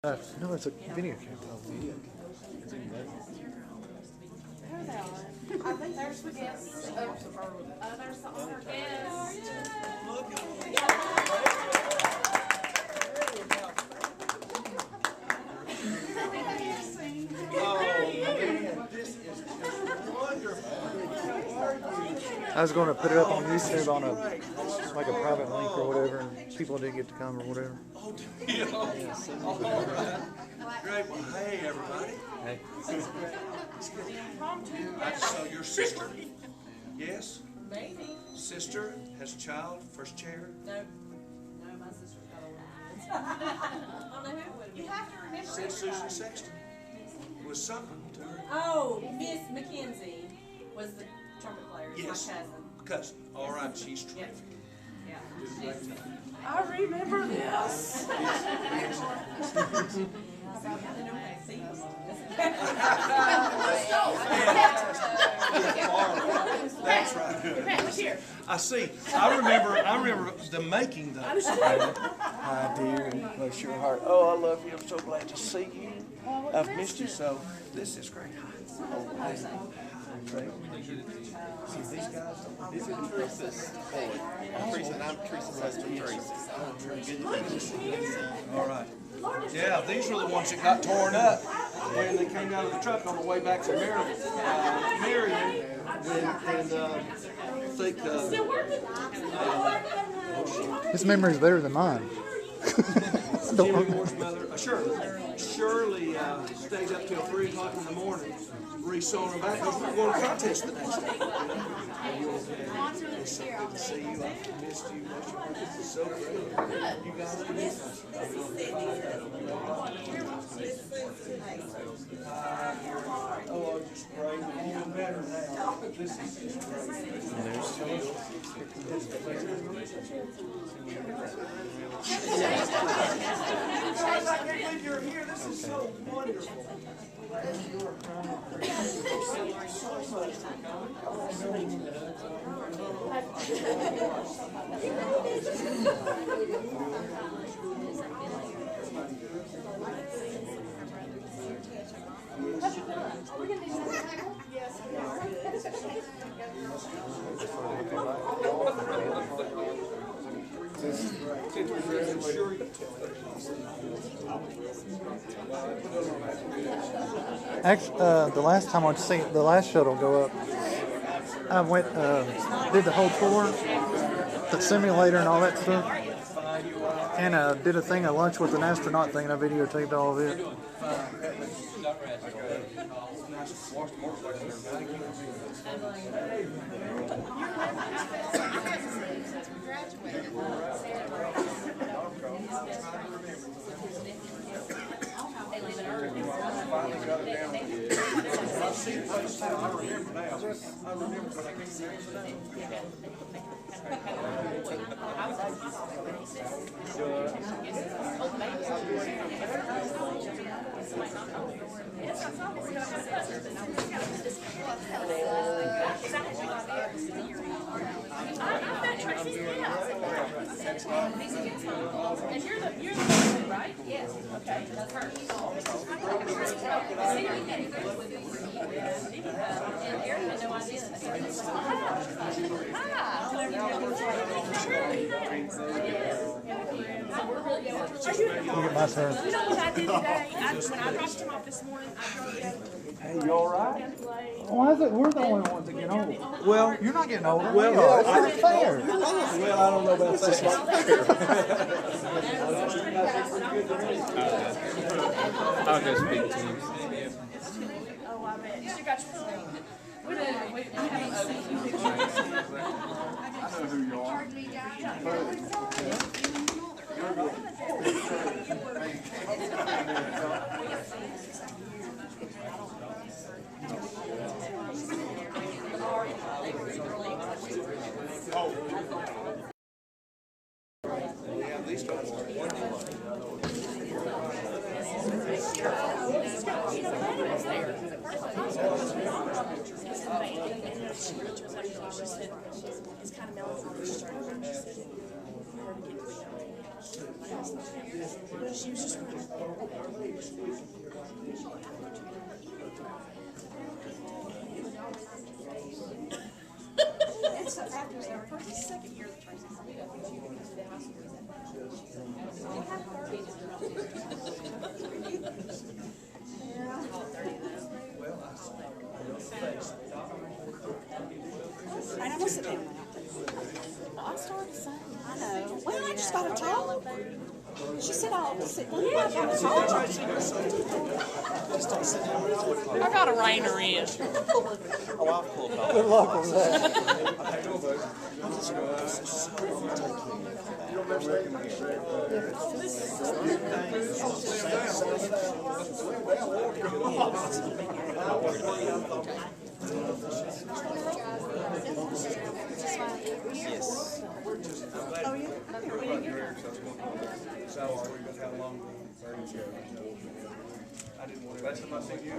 No, it's a video camera. I think there's the guests. There's the owner guests. I was going to put it up on YouTube on a like a private link or whatever, and people didn't get to come or whatever. Oh, yeah. All right. Great. Well, hey, everybody. Hey. I just saw your sister. Yes? Maybe. Sister has a child, first chair. No, my sister's got a little. I don't know who it would be. You have to remember. Said Susan Sexton was something to her. Oh, Miss Mackenzie was the trumpet player. Yes. My cousin. Cousin. All right, she's terrific. Yeah. I remember this. That's right. I see. I remember the making though. Hi dear, bless your heart. Oh, I love you. I'm so glad to see you. I've missed you so. This is great. Hi. See these guys? This is Teresa's boy. I'm Teresa's husband, Tracy. All right. Yeah, these were the ones that got torn up when they came out of the truck on the way back to Marion. And I think His memory's better than mine. Jimmy Moore's mother, Shirley stayed up till 3 o'clock in the morning re-sewing her back because we were going to contest the next day. It's so good to see you. I've missed you. This is so great. You guys are oh, I'm just great. Even better now. This is just great. I can't believe you're here. This is so wonderful. Actually, the last time I'd seen the last shuttle go up, I went, did the whole tour, the simulator and all that stuff, and did a thing at lunch with an astronaut thing, and I videotaped all of it. And you're the one, right? Yes. Okay, that's her. And Erin had no idea. Look at my turn. You know what I did today? When I dropped him off this morning, I drove down. Hey, you all right? Why is it we're the only ones that get old? Well, You're not getting older. Well, It's I- not fair. well, I don't know about that. I'll go speak to him. Oh, I bet. You still got your phone? We haven't seen pictures. I know who you are. Yeah, these guys are wonderful. She said it's kind of melancholy. She started. She said, "For her to get to be She was just and so after the first and second year of the training, and I'm gonna sit down now. I started saying. I know. Well, I just got to talk. She said I'll sit down. Yeah, I got to talk. I got a rainer in. Oh, I've pulled it off. Good luck with that. Yes. Oh, yeah? I didn't want to. Last time I seen you, I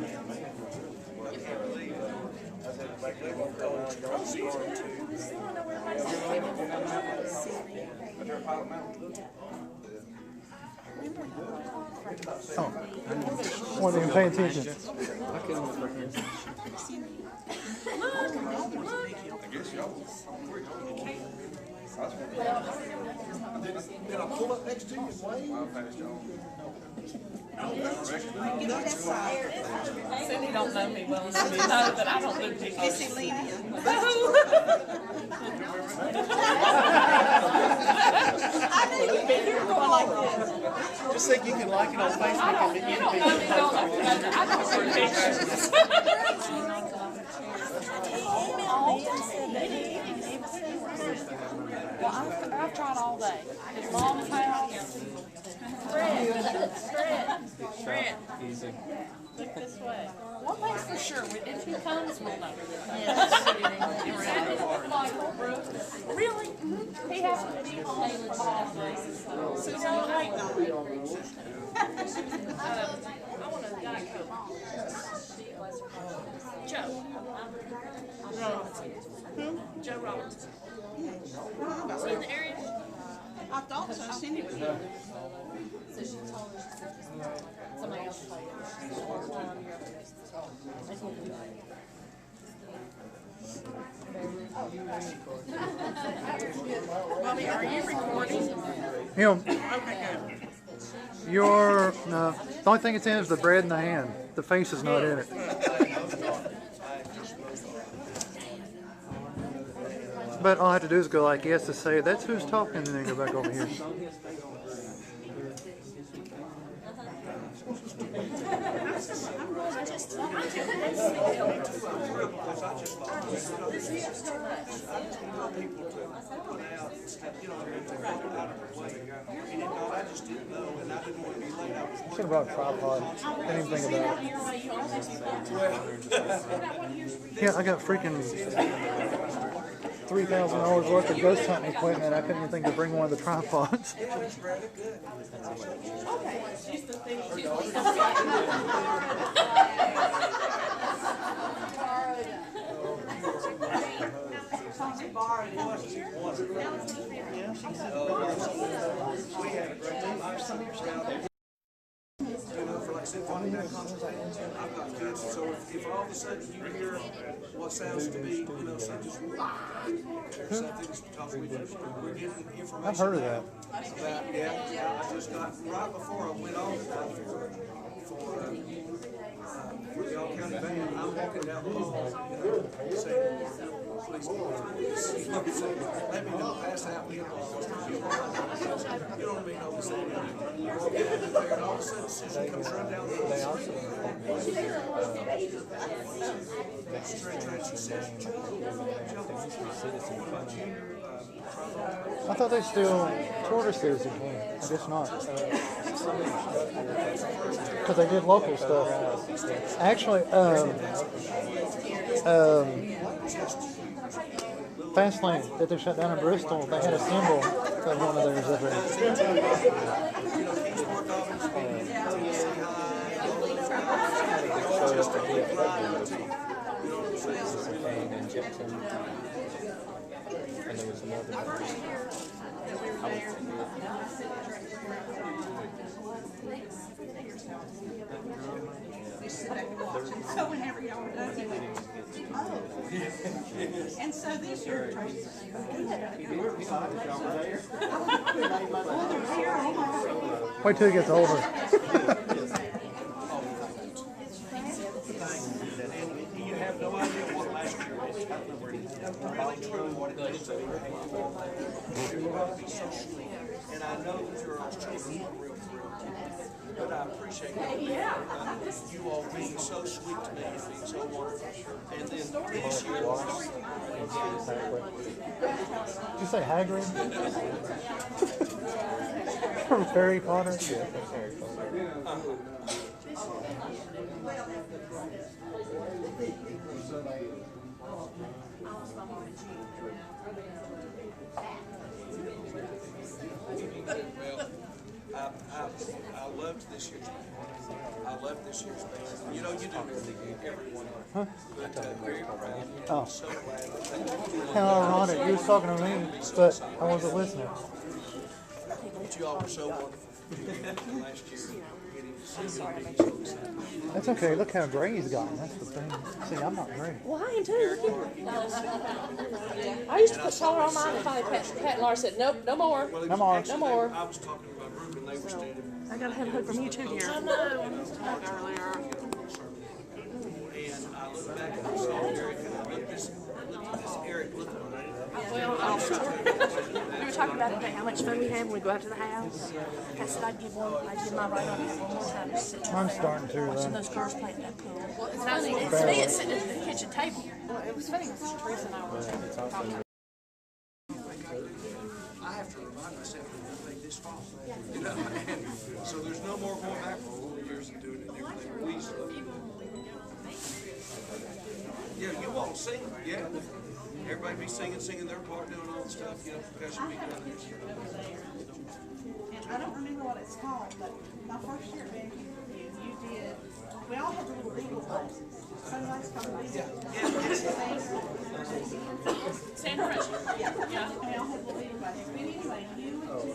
can't believe it. I said, back then, I was scoring too. Oh, I wasn't even paying attention. I guess y'all. Can I pull up next to you and wave? I'll pass y'all. Cindy don't know me well enough to know that I don't do pictures. Is he leaning? I knew you'd be here going like this. Just think you can like it on Facebook and begin to be. I don't do pictures. Well, I've tried all day. His mom's house. Fred. Easy. Look this way. One thing's for sure, if he comes, we'll know. Really? He has to be Taylor Susan, you waiting on me? I want a Diet Coke. Joe. Joe Robertson. Is he in the area? I thought so. Cindy was here. So she told me, somebody else told her. Bobby, are you recording? Him, Okay, good. no. The only thing it's in is the bread in the hand. The face is not in it. But all I have to do is go like yes to say that's who's talking, and then go back over here. Should have brought a tripod. Didn't even think about it. Yeah, I got freaking $3,000 worth of ghost hunting equipment. I couldn't even think to bring one of the tripods. I've got kids, so if all of a sudden you hear what sounds to be, something something's talking, we're getting information. I've heard of that. About, yeah, I just got, right before I went on for the All County Band, I'm walking down the hall, saying, please don't let me know, pass out, you know what I mean, all this, and all of a sudden Susan comes right down the hall. I thought they still toured us there as a game. I guess not. Because they did local stuff. Actually, Fastlane that they shut down in Bristol, they had a symbol of one of theirs up there. And there was another. So whenever y'all were done, he went, oh. And so this year, Tracy said, Wait till he gets older. You have no idea what last year is. Really, truly, what it is. Everybody be so sweet. And I know that your children are real thrilled. But I appreciate you all being so sweet to me and being so wonderful. And then this year, Did you say Hagrid? From Harry Potter? Yeah, from Harry Potter. I loved this year's band. I loved this year's band. You know, you do everyone. But very proud. Oh. So glad. How ironic. You was talking to me, but I wasn't listening. But you all were so wonderful last year. Getting to see you being so excited. That's okay. Look how gray he's gotten. That's the thing. See, I'm not gray. Well, I am too. I used to put color on mine and finally Pat and Laura said, nope, no more. Well, it No was more. actually- No more. I was talking to my group and they were standing. I gotta have a hug from you too, dear. I know. And I looked back and I saw Eric and I looked at this Eric looking at me. Well, we were talking about today how much fun we have when we go out to the house. I said I'd give my right arm one more time to sit I'm starting to, watching though. those girls play at that pool. And I was it's me, it's sitting at the kitchen table. Well, it was funny because Teresa and I were talking. I have to remind myself that I made this fall. You know, and so there's no more going back for 4 years and doing it differently. We used to love it. Yeah, you all sing, yeah. Everybody be singing their part, doing all the stuff, you know, percussion be doing theirs. And I don't remember what it's called, but my first year at Van you did, we all had the little legal classes. Sunglasses called legal. Sandra. Yeah. We all had the legal classes. But anyway, you and you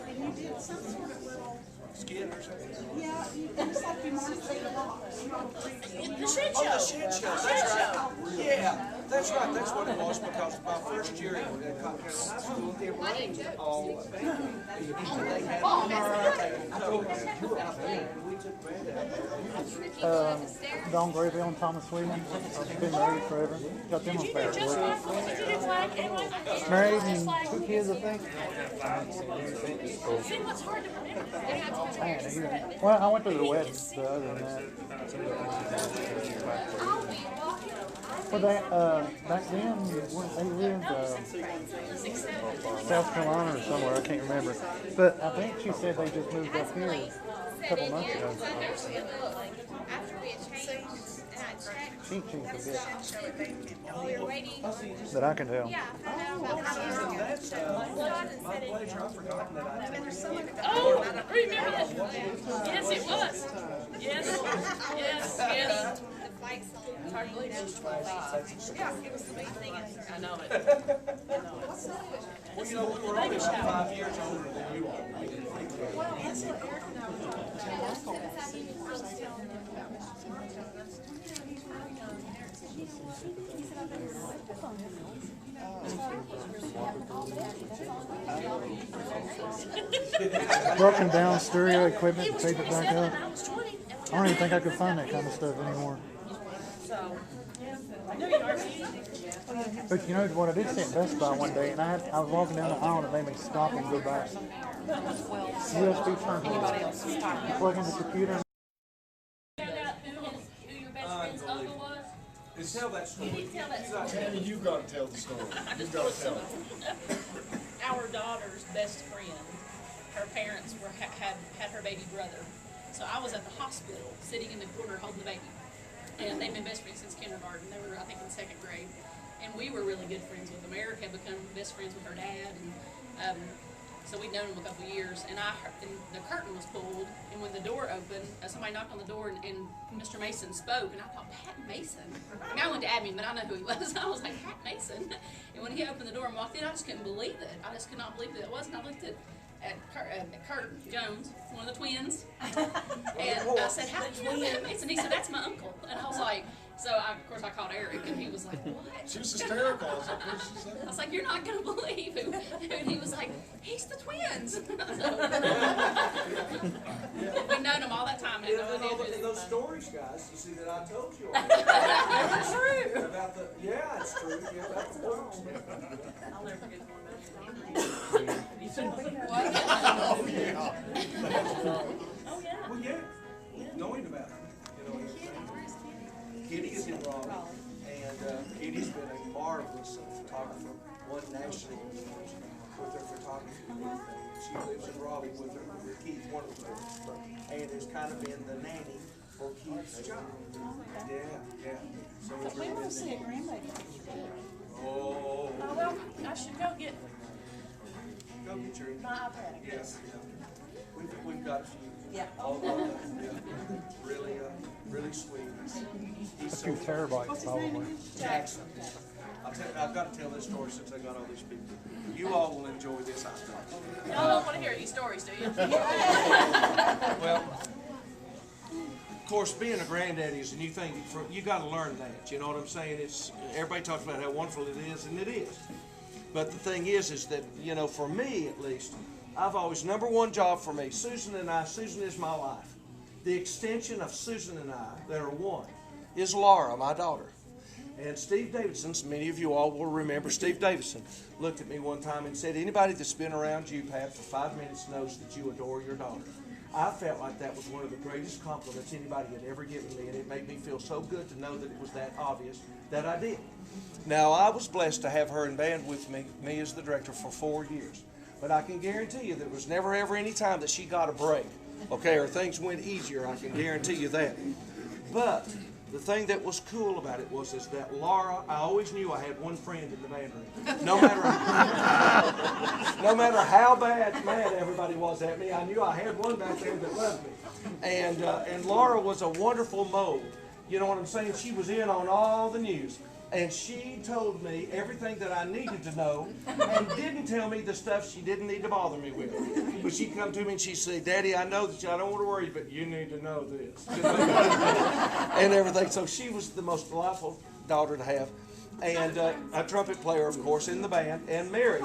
and you did some sort of little, Skin or something? yeah, it was like you marched through the box. The shit Oh, the show. shit show, that's right. Yeah, that's right, that's what it was, because my first year at Continental High School, it rained all day. And they had Don Graybill and Thomas Williams. Been married forever. Got them on Did you do just Facebook. like, did you do flag and like? Married and 2 kids, I think. See, what's hard to remember? Man, well, I went to the wedding, but other than that. Well, back then, when they lived South Carolina or somewhere, I can't remember. But I think she said they just moved up here a couple months ago. She changed a bit. That I can tell. that's my pleasure. I've forgotten that I took Oh, remember that? Yes, it was. Yes, yes. It's hard to believe it was 25. Yeah, it was the big thing. I know it. Well, you know, we were only about 5 years older than you are. Broken down stereo equipment to tape it back up. I was 20. I don't even think I could find that kind of stuff anymore. So, I knew you were. But you know what? I did see at Best Buy one day, and I was walking down the aisle, and it made me stop and go back. USB turntable. You plug in the computer. Found out who your best friend's uncle was? Tell that story. You need to tell that story. Tammy, you gotta tell the story. You gotta tell it. Our daughter's best friend, her parents had her baby brother. So I was at the hospital, sitting in the corner holding the baby. And they've been best friends since kindergarten. They were, I think, in 2nd grade. And we were really good friends with them. Eric had become best friends with her dad. And so we'd known him a couple of years. And the curtain was pulled. And when the door opened, somebody knocked on the door and Mr. Mason spoke. And I thought, Pat Mason? I mean, I went to Abingdon, but I know who he was. I was like, Pat Mason? And when he opened the door and walked in, I just couldn't believe it. I just could not believe that it was. And I looked at Kurt Jones, one of the twins. And I said, how do you know that Mason? He said, that's my uncle. And I was like, of course I called Eric, and he was like, what? She was hysterical. I was like, what did she say? I was like, you're not going to believe who. And he was like, he's the twins. We've known them all that time. And no idea who they Those were. stories, guys, you see that I told you It's true. about the, yeah, it's true, yeah, about the works. I'll never forget the one about what? Oh, yeah. Oh, yeah. Well, yeah, knowing about it, you know what I'm saying? Kitty is in Raleigh, and Kitty's been a marvelous photographer, won national awards with her photography and everything. She lives in Raleigh with Keith, one of them, and has kind of been the nanny for Keith's job. Yeah. So it's We really want to been see a grandbaby. Oh, Oh, well, I should go get go get your, my iPad. yes, yeah. We've got a few. Yeah. All of them, yeah. Really sweet. He's A so few terabytes probably. Jackson. I've got to tell this story since I got all these people. You all will enjoy this, I think. Y'all don't want to hear these stories, do you? Well, of course, being a granddaddy is a new thing. You got to learn that. You know what I'm saying? It's everybody talks about how wonderful it is, and it is. But the thing is that, you know, for me at least, I've always, number one job for me, Susan is my life. The extension of Susan and I that are one is Laura, my daughter. And Steve Davidson, many of you all will remember Steve Davidson, looked at me one time and said, anybody that's been around you, Pat, for 5 minutes knows that you adore your daughter. I felt like that was one of the greatest compliments anybody had ever given me, and it made me feel so good to know that it was that obvious that I did. Now, I was blessed to have her in band with me as the director, for 4 years. But I can guarantee you there was never ever any time that she got a break, okay, or things went easier. I can guarantee you that. But the thing that was cool about it was that Laura, I always knew I had one friend in the band room. No matter how mad everybody was at me, I knew I had one back there that loved me. And Laura was a wonderful mode. You know what I'm saying? She was in on all the news. And she told me everything that I needed to know and didn't tell me the stuff she didn't need to bother me with. But she'd come to me and she'd say, Daddy, I know that I don't want to worry, but you need to know this. And everything. So she was the most delightful daughter to have. And a trumpet player, of course, in the band, and Mary,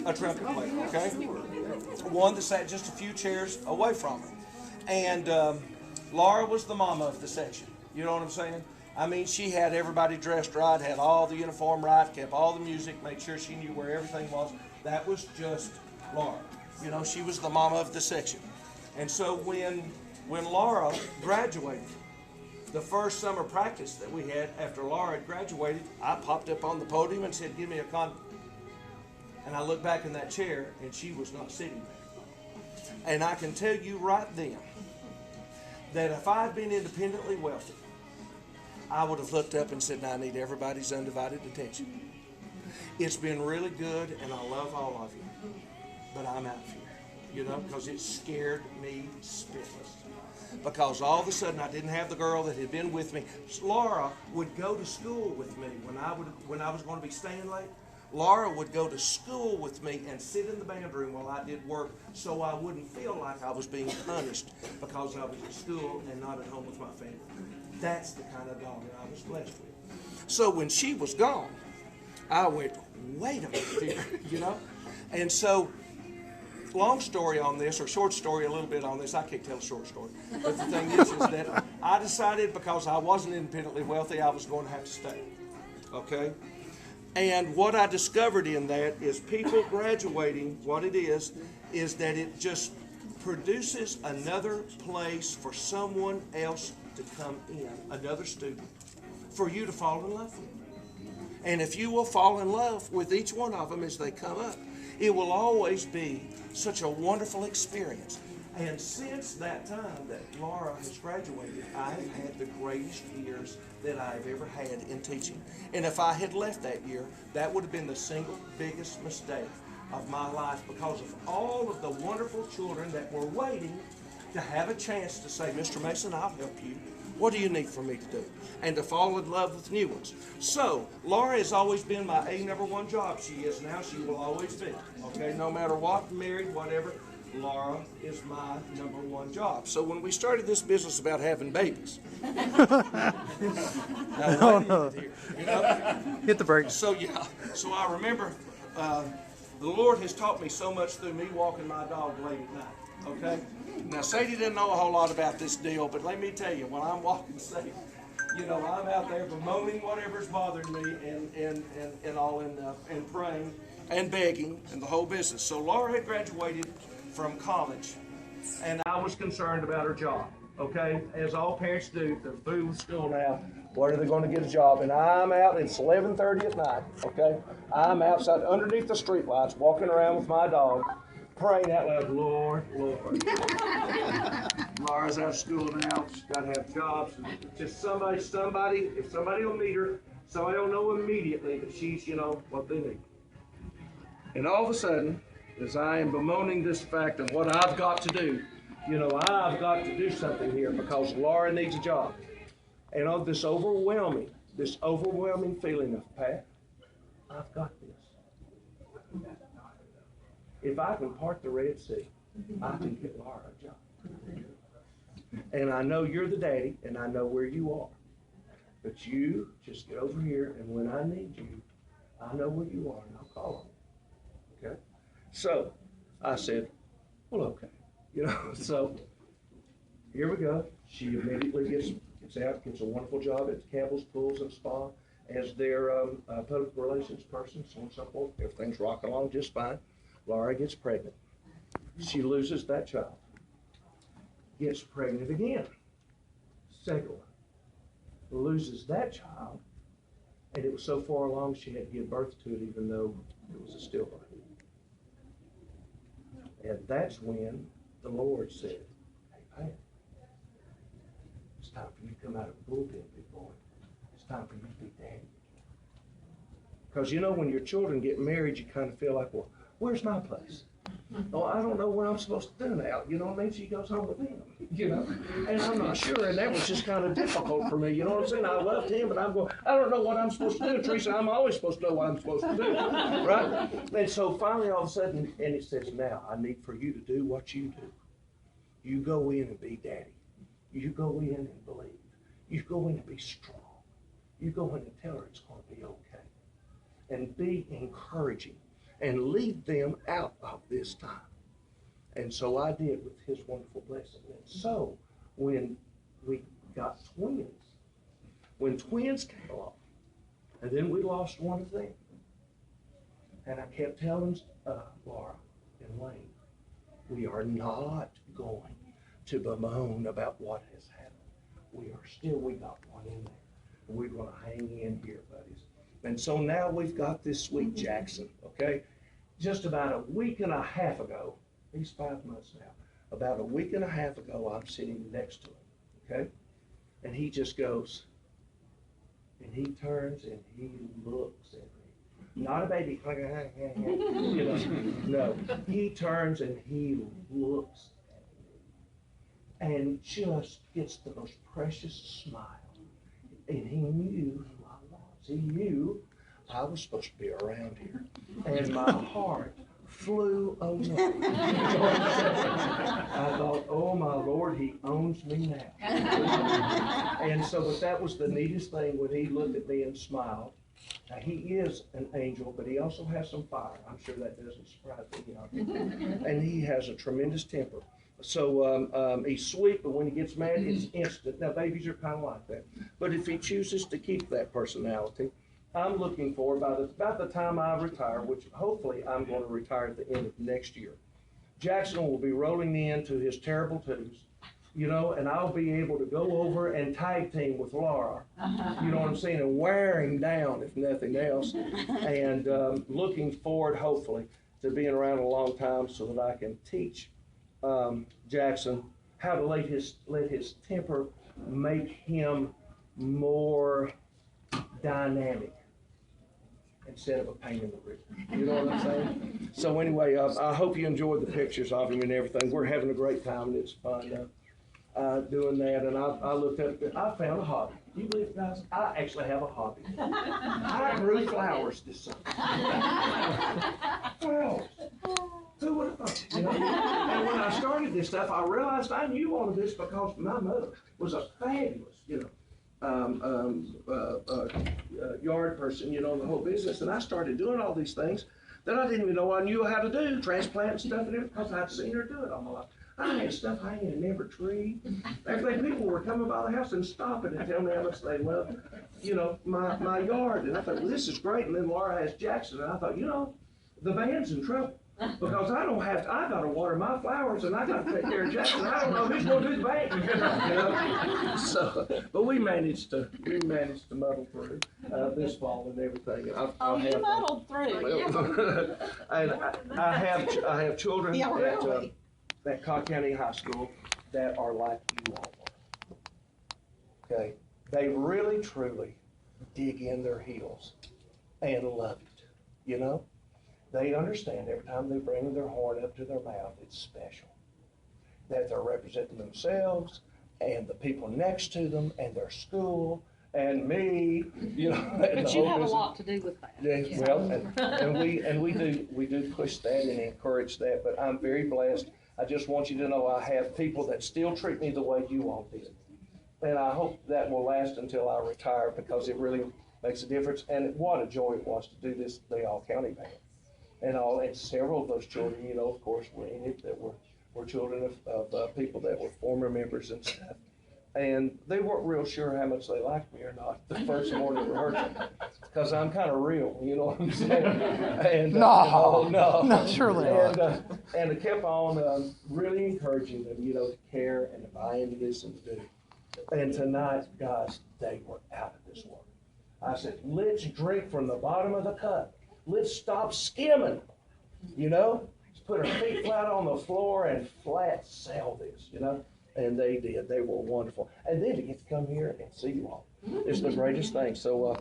a trumpet player, okay? One that sat just a few chairs away from her. And Laura was the mama of the section. You know what I'm saying? I mean, she had everybody dressed right, had all the uniform right, kept all the music, made sure she knew where everything was. That was just Laura. You know, she was the mama of the section. And so when Laura graduated, the first summer practice that we had after Laura had graduated, I popped up on the podium and said, give me a con. And I looked back in that chair, and she was not sitting there. And I can tell you right then that if I had been independently wealthy, I would have looked up and said, now I need everybody's undivided attention. It's been really good, and I love all of you, but I'm out of here, you know, because it scared me spitless. Because all of a sudden I didn't have the girl that had been with me. Laura would go to school with me when I was going to be staying late. Laura would go to school with me and sit in the band room while I did work, so I wouldn't feel like I was being punished because I was at school and not at home with my family. That's the kind of dog that I was blessed with. So when she was gone, I went, wait a minute here, you know? And so, long story on this, or short story a little bit on this, I can't tell a short story. But the thing is that I decided because I wasn't independently wealthy, I was going to have to stay, okay? And what I discovered in that is people graduating, what it is that it just produces another place for someone else to come in, another student, for you to fall in love with. And if you will fall in love with each one of them as they come up, it will always be such a wonderful experience. And since that time that Laura has graduated, I have had the greatest years that I've ever had in teaching. And if I had left that year, that would have been the single biggest mistake of my life, because of all of the wonderful children that were waiting to have a chance to say, Mr. Mason, I'll help you. What do you need for me to do? And to fall in love with new ones. So, Laura has always been my number one job. She is now. She will always be. Okay, no matter what, married, whatever. Laura is my number one job. So when we started this business about having babies, Oh, no. you know, Hit the brakes. so I remember the Lord has taught me so much through me walking my dog late at night. Okay, now Sadie didn't know a whole lot about this deal, but let me tell you, when I'm walking Sadie, you know, I'm out there bemoaning whatever's bothering me and all and praying and begging and the whole business. So Laura had graduated from college, and I was concerned about her job. Okay, as all parents do, they're through with school now. Where are they going to get a job? And I'm out. It's 11:30 at night. Okay, I'm outside underneath the streetlights, walking around with my dog, praying out loud, Lord, Lord. Laura's out of school now. She's got to have jobs. Just somebody. If somebody will meet her, somebody will know immediately that she's, you know, what they need. And all of a sudden, as I am bemoaning this fact of what I've got to do, you know, I've got to do something here because Laura needs a job. And of this overwhelming feeling of, Pat, I've got this. If I can part the Red Sea, I can get Laura a job. And I know you're the daddy, and I know where you are. But you just get over here, and when I need you, I know where you are, and I'll call on you. Okay? So I said, well, okay. You know, so here we go. She immediately gets out, gets a wonderful job at Campbell's Pools and Spa as their public relations person, so on and so forth. Everything's rocking along just fine. Laura gets pregnant. She loses that child. Gets pregnant again. Second one. Loses that child, and it was so far along she had to give birth to it even though it was a stillbirth. And that's when the Lord said, hey, Pat, it's time for you to come out of the bullpen, big boy. It's time for you to be daddy. Because you know, when your children get married, you kind of feel like, well, where's my place? Oh, I don't know what I'm supposed to do now. You know what I mean? She goes home with him, you know? And I'm not sure, and that was just kind of difficult for me. You know what I'm saying? I loved him, but I'm going, I don't know what I'm supposed to do, Teresa. I'm always supposed to know what I'm supposed to do, right? And so finally, all of a sudden, and it says, now, I need for you to do what you do. You go in and be daddy. You go in and believe. You go in and be strong. You go in and tell her it's going to be okay. And be encouraging. And lead them out of this time. And so I did with his wonderful blessing. And so when we got twins, when twins came along, and then we lost one of them, and I kept telling Laura and Wayne, we are not going to bemoan about what has happened. We got one in there. And we're going to hang in here, buddies. And so now we've got this sweet Jackson, okay? Just about a week and a half ago, he's 5 months now, about a week and a half ago, I'm sitting next to him, okay? And he just goes, and he turns and he looks at me. Not a baby, you know, no. He turns and he looks at me and just gets the most precious smile. And he knew who I was. He knew I was supposed to be around here. And my heart flew away. I thought, oh my Lord, he owns me now. And so, but that was the neatest thing when he looked at me and smiled. Now, he is an angel, but he also has some fire. I'm sure that doesn't surprise me. And he has a tremendous temper. So he's sweet, but when he gets mad, it's instant. Now, babies are kind of like that. But if he chooses to keep that personality, I'm looking for, about the time I retire, which hopefully I'm going to retire at the end of next year, Jackson will be rolling into his terrible twos, you know, and I'll be able to go over and tag team with Laura, you know what I'm saying, and wearing down, if nothing else, and looking forward, hopefully, to being around a long time so that I can teach Jackson how to let his temper make him more dynamic instead of a pain in the rear. You know what I'm saying? So anyway, I hope you enjoyed the pictures of him and everything. We're having a great time, and it's fun doing that. And I looked up, I found a hobby. You believe it, guys? I actually have a hobby. I grew flowers this summer. Flowers. Who would have thought? You know? And when I started this stuff, I realized I knew all of this because my mother was a fabulous, yard person, the whole business. And I started doing all these things that I didn't even know I knew how to do, transplant and stuff and everything, because I'd seen her do it all my life. I had stuff hanging in every tree. Everything, people were coming by the house and stopping and telling me how much they loved, my yard. And I thought, well, this is great. And then Laura asked Jackson, and I thought, the band's in trouble. Because I gotta water my flowers and I gotta take care of Jackson. I don't know who's gonna do the band. So, but we managed to muddle through this fall and everything. And You muddled through. And I have children at Cobb County High School that are like you all are. Okay, they really truly dig in their heels and love it. They understand every time they bring their horn up to their mouth, it's special. That they're representing themselves and the people next to them and their school and me, But you have a lot to do with that. Yeah, well, and we do push that and encourage that, but I'm very blessed. I just want you to know I have people that still treat me the way you all did. And I hope that will last until I retire because it really makes a difference. And what a joy it was to do this, the all-county band. And several of those children, of course, were in it that were children of people that were former members and stuff. And they weren't real sure how much they liked me or not the first morning rehearsal, because I'm kind of real, you know what I'm saying? And, no, surely not. And I kept on really encouraging them, to care and to buy into this and to do. And tonight, guys, they were out of this world. I said, let's drink from the bottom of the cup. Let's stop skimming, Let's put our feet flat on the floor and flat sell this, And they did. They were wonderful. And then to get to come here and see you all, it's the greatest thing. So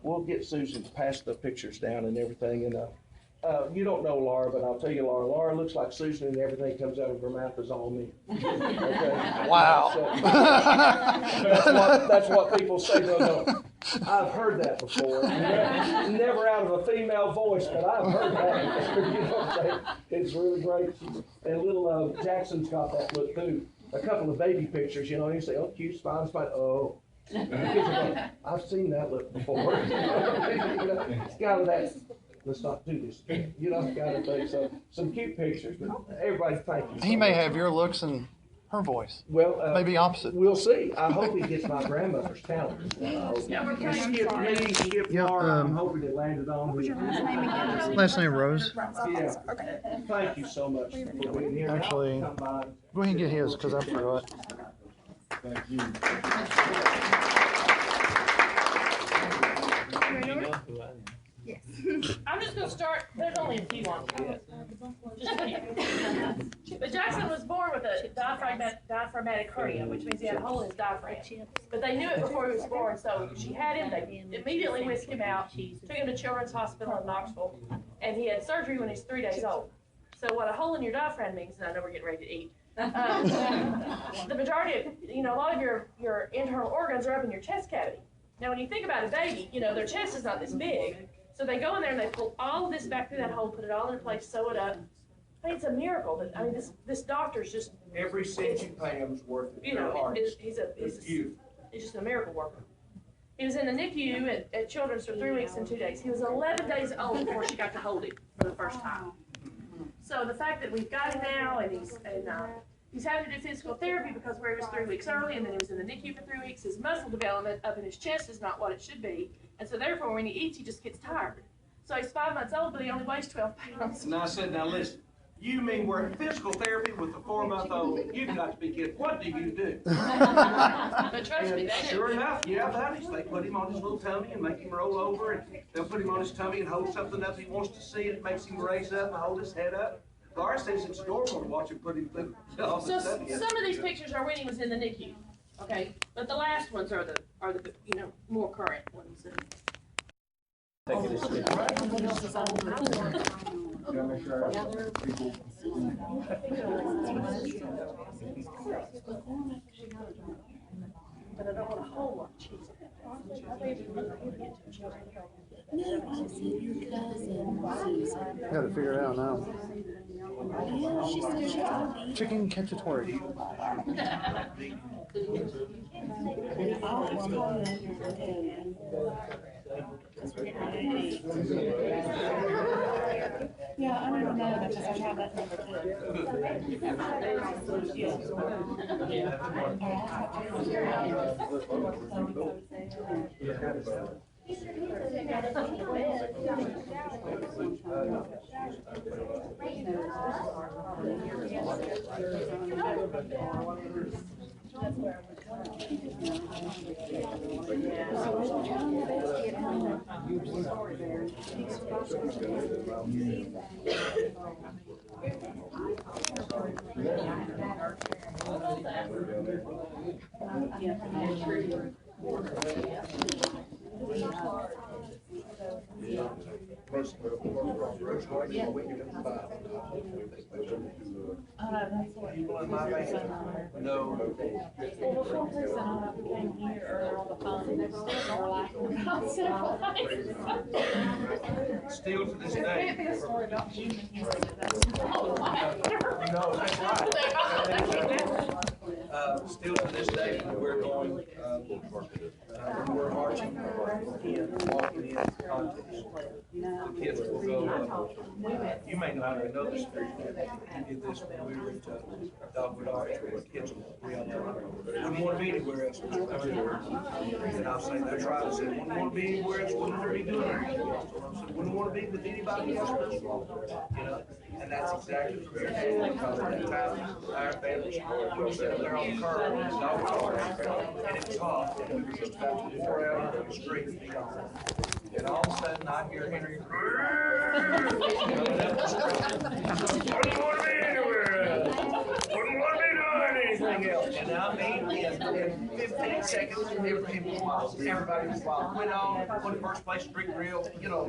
we'll get Susan to pass the pictures down and everything. And you don't know Laura, but I'll tell you, Laura. Laura looks like Susan, and everything comes out of her mouth is all me. Okay? Wow. So, that's what people say. No. I've heard that before. Never out of a female voice, but I've heard that. You know what I'm saying? It's really great. And little Jackson's got that look too. A couple of baby pictures, and you say, oh, cute, smile. Oh. I've seen that look before. It's kind of that. Let's not do this again. Kind of thing. So some cute pictures, but everybody, thank you. He may have your looks and her voice. Well, maybe opposite. We'll see. I hope he gets my grandmother's talent. Skip Laura. I'm hoping it landed on me. Last name Rose. Yeah. Thank you so much for being here. Actually, go ahead and get his because I forgot. Thank you. Yes. I'm just going to start. There's only a few on here. Just a few. But Jackson was born with a diaphragmatic hernia, which means he had a hole in his diaphragm. But they knew it before he was born, so she had him. They immediately whisked him out, took him to Children's Hospital in Knoxville, and he had surgery when he was 3 days old. So what a hole in your diaphragm means, and I know we're getting ready to eat. The majority of, a lot of your internal organs are up in your chest cavity. Now, when you think about a baby, their chest is not this big. So they go in there and they pull all of this back through that hole, put it all in place, sew it up. I mean, it's a miracle. This doctor's just every cent you pay him's worth it. He's just a miracle worker. He was in the NICU at Children's for 3 weeks and 2 days. He was 11 days old before she got to hold him for the first time. So the fact that we've got him now and he's having to do physical therapy because where he was 3 weeks early and then he was in the NICU for 3 weeks, his muscle development up in his chest is not what it should be. And so therefore, when he eats, he just gets tired. So he's 5 months old, but he only weighs 12 pounds. And I said, now listen, you mean we're in physical therapy with a 4-month-old? You've got to be kidding. What do you do? But trust me, that's sure enough, that is. They put him on his little tummy and make him roll over, and they'll put him on his tummy and hold something up he wants to see, and it makes him raise up and hold his head up. Laura says it's adorable to watch him put him through all so this stuff again. Some of these pictures are when he was in the NICU, okay? But the last ones are the more current ones. Take it But I don't want a whole lot of cheese. Got to figure it out now. She said she got me. Chicken cacciatore. I'll call you and tell you. Yeah, I don't know because I have that number People in my band know. Well, before Chris and I came here or on the phone, they were laughing about several things. Still to this day. Can't be a story about you and he said No, that's right. Still to this day, we're going, when we're marching in, walking in contests. The kids will go, you may not even know this, we did this when we were at Dogwood Arch, where kids wouldn't want to be anywhere else. And I'll say, that's right, I said, wouldn't want to be anywhere else, wouldn't be doing anything else. I said, wouldn't want to be with anybody else, you know? And that's exactly what we're doing, because at that time, our families, we were sitting there on the curb, and it was hot, and we were just about to pour out into the street and be gone. And all of a sudden, I hear Henry, wouldn't want to be anywhere else, wouldn't want to be doing anything else. And I mean, in 15 seconds, everybody was wild. Went on, went to first place, street grill, you know,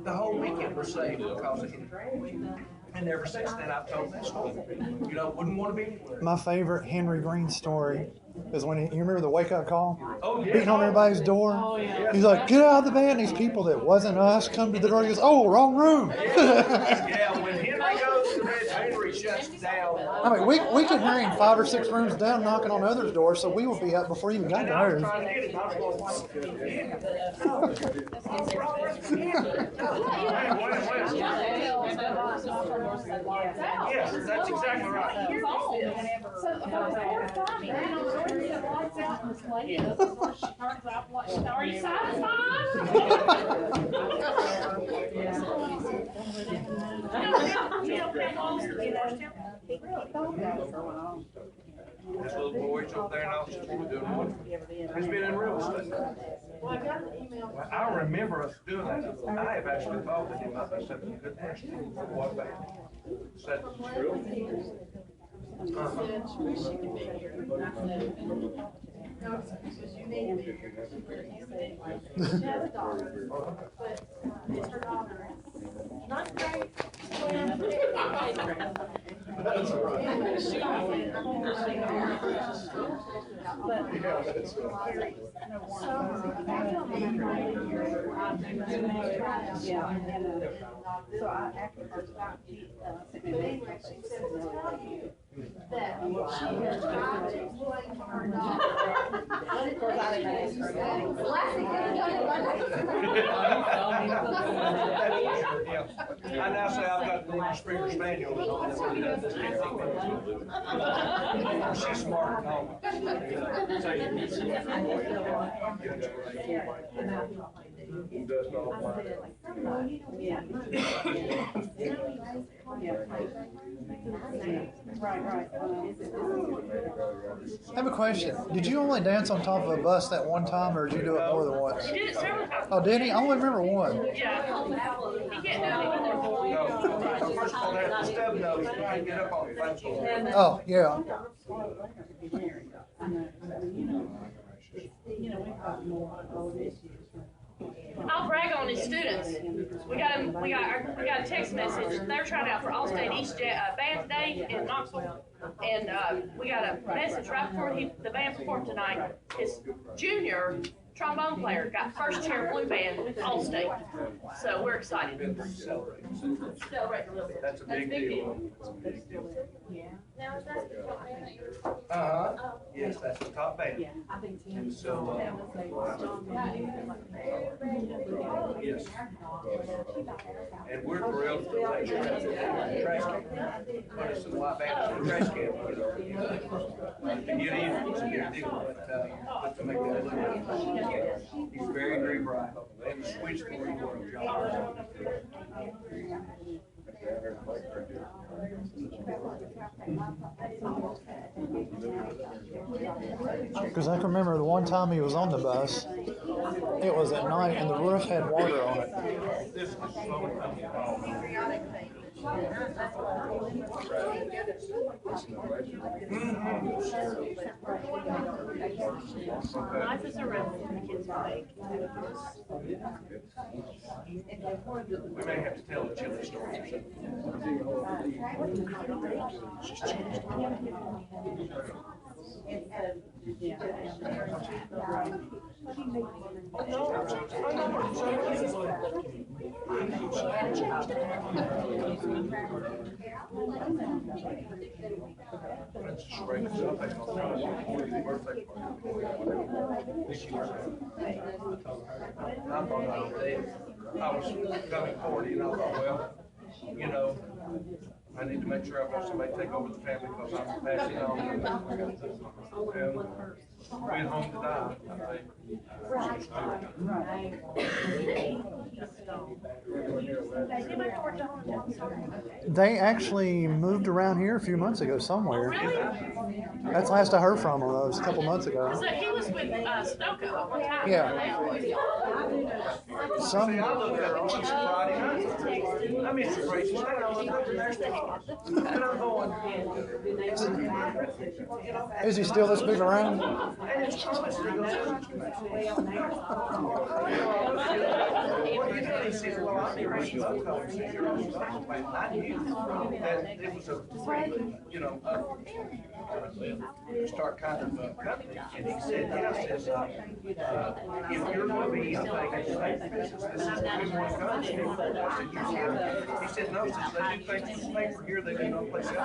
the whole weekend was saved because of him. And ever since then, I've told that story. You know, wouldn't want to be anywhere. My favorite Henry Green story is when you remember the wake up call? Oh, yeah. Beating on everybody's door. Oh, yeah. He's like, get out of the van. These people that wasn't us come to the door. He goes, oh, wrong room. Yeah, when Henry goes to bed, Henry shuts down. I mean, we could hear him 5 or 6 rooms down knocking on others' doors, so we would be up before he even got to And I was ours. trying to get him. I was going, yes, that's exactly right. So about 4 or 5 minutes, it lights out and this lady does this where she turns off like, are you satisfied? This little boy's up there in office, we're doing one. He's been in real estate. Well, I remember us doing that. I have actually thought that he might be something you could ask him what about. Said, That's right. So I actually first got sent me a message. She said to tell you that she has tried to explain to her daughter. Of course, I didn't ask her that. yeah. I now say I've got the little Springer Spaniel. She's smart and all. I have a question. Did you only dance on top of a bus that one time, or did you do it more than once? He did it several times. Oh, did he? I only remember one. Yeah. He can't do it No, first of all, that stub nose, you can't get up on the flagpole. Oh, yeah. I'll brag on his students. We got a text message. They're trying out for All-State East Band Day in Knoxville, and we got a message right before the band performed tonight. His junior trombone player, got first chair blue band, all state. So we're excited. Celebrate. Celebrate a little bit. That's a big deal. Now, is that the top man that you're? Yes, that's the top band. And so, yes. And we're thrilled to take trash can. Put us in the white band in the trash can. To get in, it's a big deal, but to make that look. He's very, very bright. And the switch for you, John. Because I can remember the one time he was on the bus, it was at night and the roof had water on it. This is so Life is a risk. Kids are big. we may have to tell the chili story or I was coming 40 and I thought, well, you know, I need to make sure I've got somebody take over the family because I'm passing on. And went home to die, They actually moved around here a few months ago somewhere. That's the last I heard from him. It was a couple months ago. So he was with Stoker at one time. Yeah. See, I looked at it on Friday night. I mean, it's gracious. And I'm going, Is he still this big around? and it's honest. He goes, what are you doing? He says, well, I'm the original co-owner. I knew that it was a, you know, start kind of a company. And he said, yeah, says, if you're going to be a big business, this is a good one company. I said, you sure? He said, no, since they do things in paper here, they do no place else.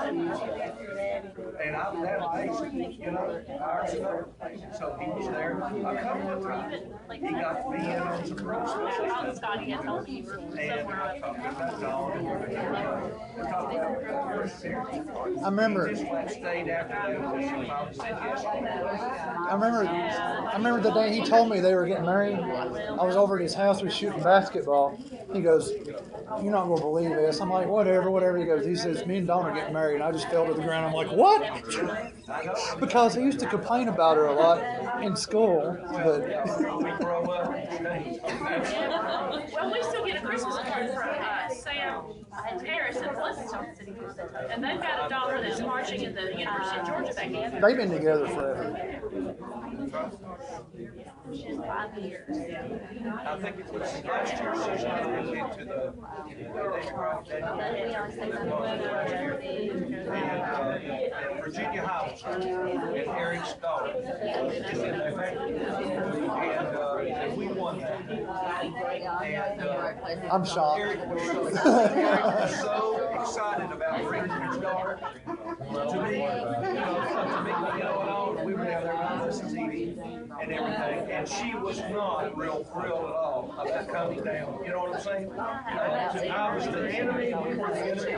And I'm that amazing, you know, ours and other places. So he was there a couple of times. He got me in on some real stuff. Scotty had told me you were And somewhere. I talked about Dawn and we're talking about I remember. this flat stayed after the finally said yes. I remember the day he told me they were getting married. I was over at his house, we was shooting basketball. He goes, "You're not gonna believe this." I'm like, whatever. He goes, he says, "Me and Dawn are getting married." And I just fell to the ground. I'm like, what? Because he used to complain about her a lot in school, but We grow up and change. Well, we still get a Christmas card from Sam Harris and Felicity. And they've got a daughter that's marching in the University of Georgia back in. they've been together forever. She's 5 years. I think it was last year she moved into the and Virginia House and Eric's daughter is in their family. And we won that. And I'm shocked. Eric was so excited about bringing his daughter to me. We were down there around Christmas Eve and everything, and she was not real thrilled at all about coming down. You know what I'm saying? I was the enemy. We were the enemy.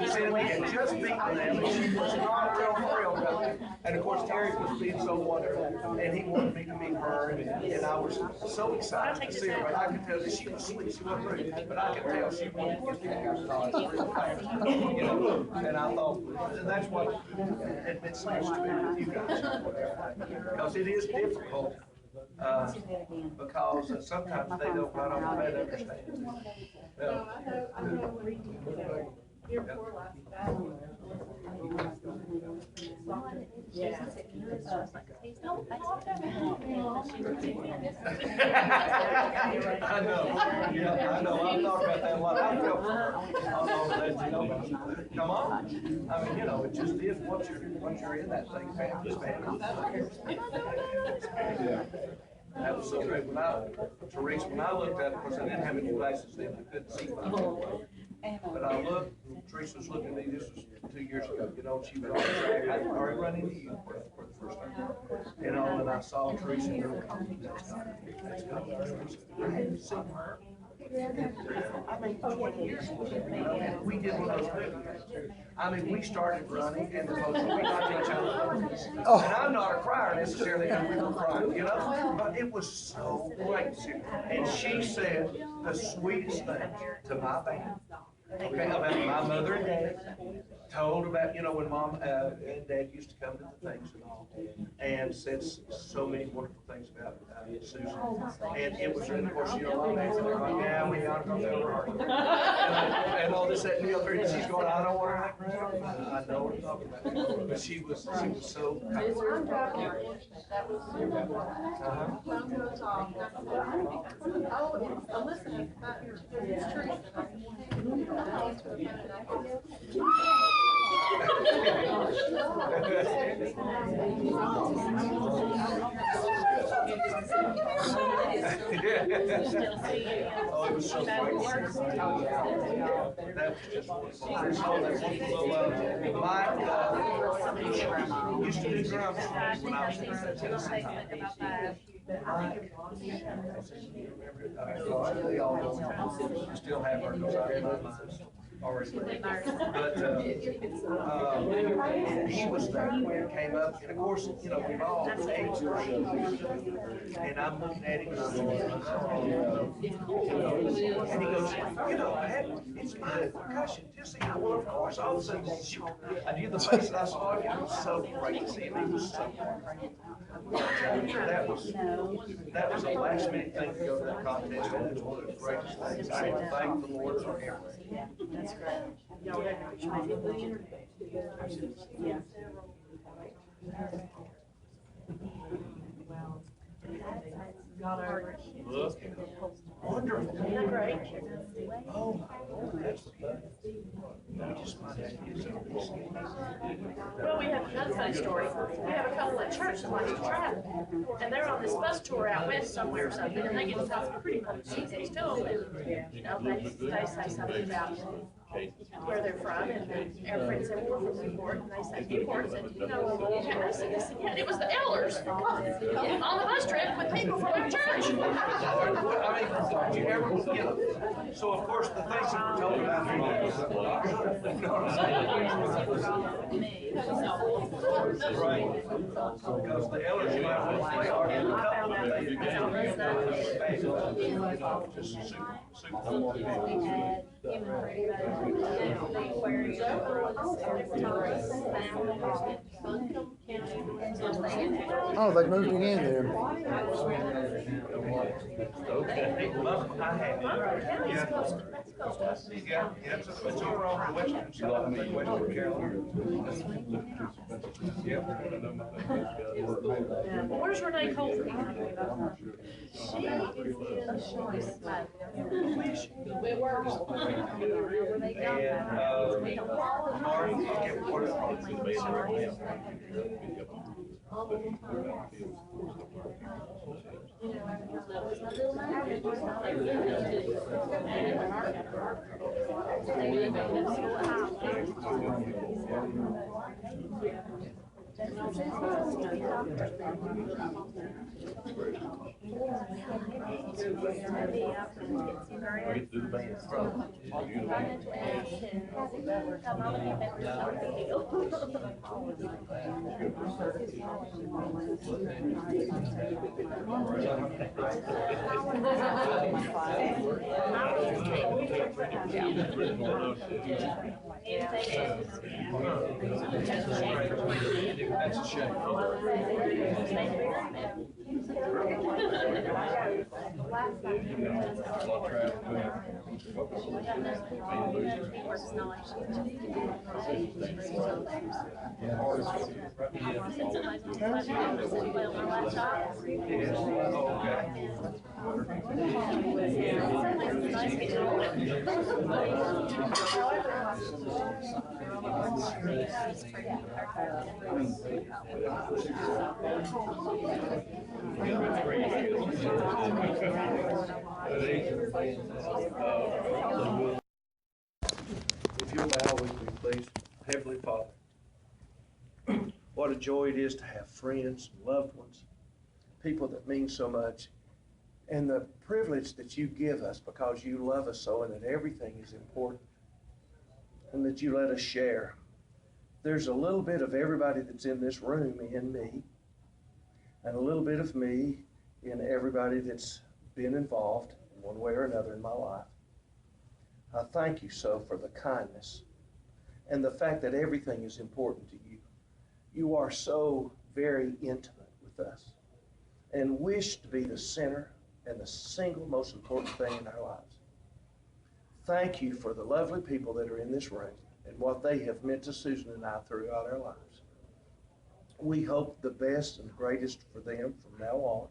He said we had just beaten them, and she was not real thrilled about it. And of course, Terry was being so wonderful, and he wanted me to meet her, and I was so excited to see her. But I could tell that she was sweet, she wasn't rude, but I could tell she wanted to get the guy real fast. You know, and I thought, and that's what had been supposed to be with you guys. Because it is difficult, because sometimes they don't right off the bat understand. I know here before last battle. I know, yeah, I know, I've thought about that a lot. I felt for her. I know that, you know. come on. I mean, you know, it just is once you're in that thing, family's family. That was so great. Teresa, when I looked at it, of course, I didn't have any glasses then, I couldn't see my but I looked, Teresa was looking at me, this was 2 years ago, you know, she was on the track, I had already run into you for the first time. You know, and I saw Teresa, and that's God, Teresa. I mean, 20 years ago, you know, and we did one of those movies. I mean, we started running, and the most, we got each other. And I'm not a crier necessarily, and we were crying, you know, but it was so great. And she said the sweetest thing to my band, okay, about my mother and dad, told about, you know, when mom and dad used to come to the things and all, and said so many wonderful things about Susan. And it was, and of course, you know, my dad's like, yeah, we gotta go tell her. And all this, that, and the other, and she's going, I don't want her to act. I know what I'm talking about. But she was so kind. Oh, it was so great. That was just wonderful. There's all that wonderful Mike used to do drums when I was in Tennessee. Mike, they all know still have her because I have mine already. But he was there when it came up, and of course, you know, we've all aged, and I'm looking at him, and I'm going, and he goes, you know, Dad, it's my percussion. Just see, well, of course, all of a sudden, shoot, I knew the face that I saw him. It was so great to see him. He was so great. That was a last minute thing to go to that contest, and it's one of the greatest things. I thank the Lord for everything. That's great. Y'all have yeah. Got over it. Wonderful. Isn't that great? Oh, my Lord, that's the best. We just might have to get some of this. Well, we have another funny story. We have a couple at church that like to travel, and they're on this bus tour out west somewhere or something, and they get to talk pretty much these too. You know, they say something about where they're from, and our friends said, well, we're from Newport, and they say, Newport, and you know, yeah, I said, yeah, and it was the elders on the bus trip with people from our church. I mean, did you ever, you know, so of course, the things that we're talking about here, you know what I'm saying? Right. Because the elders, you might want to play hard in the couple, just super, Oh, they moved again there. Okay. I have. Yeah, it's over on the western side, I think, Western Carolina. Yep. Where's Renee Colton? And, Marty, okay, what That's a shame. If you'll bow with me, please. Heavenly Father, what a joy it is to have friends and loved ones, people that mean so much, and the privilege that you give us because you love us so and that everything is important, and that you let us share. There's a little bit of everybody that's in this room in me, and a little bit of me in everybody that's been involved in one way or another in my life. I thank you so for the kindness and the fact that everything is important to you. You are so very intimate with us and wish to be the center and the single most important thing in our lives. Thank you for the lovely people that are in this room and what they have meant to Susan and I throughout our lives. We hope the best and greatest for them from now on,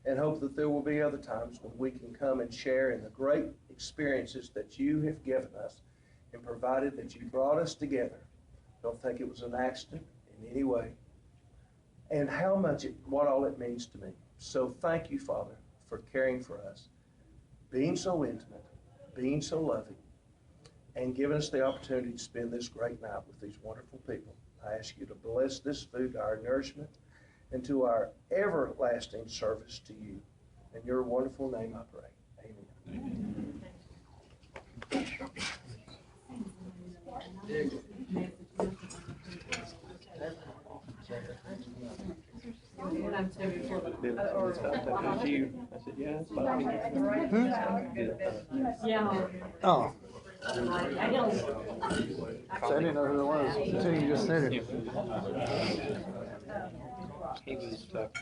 and hope that there will be other times when we can come and share in the great experiences that you have given us and provided that you brought us together. Don't think it was an accident in any way. And what all it means to me. So thank you, Father, for caring for us, being so intimate, being so loving, and giving us the opportunity to spend this great night with these wonderful people. I ask you to bless this food, our nourishment, and to our everlasting service to you. In your wonderful name I pray. Amen. Oh. So I didn't know who it was until you just said it. He was like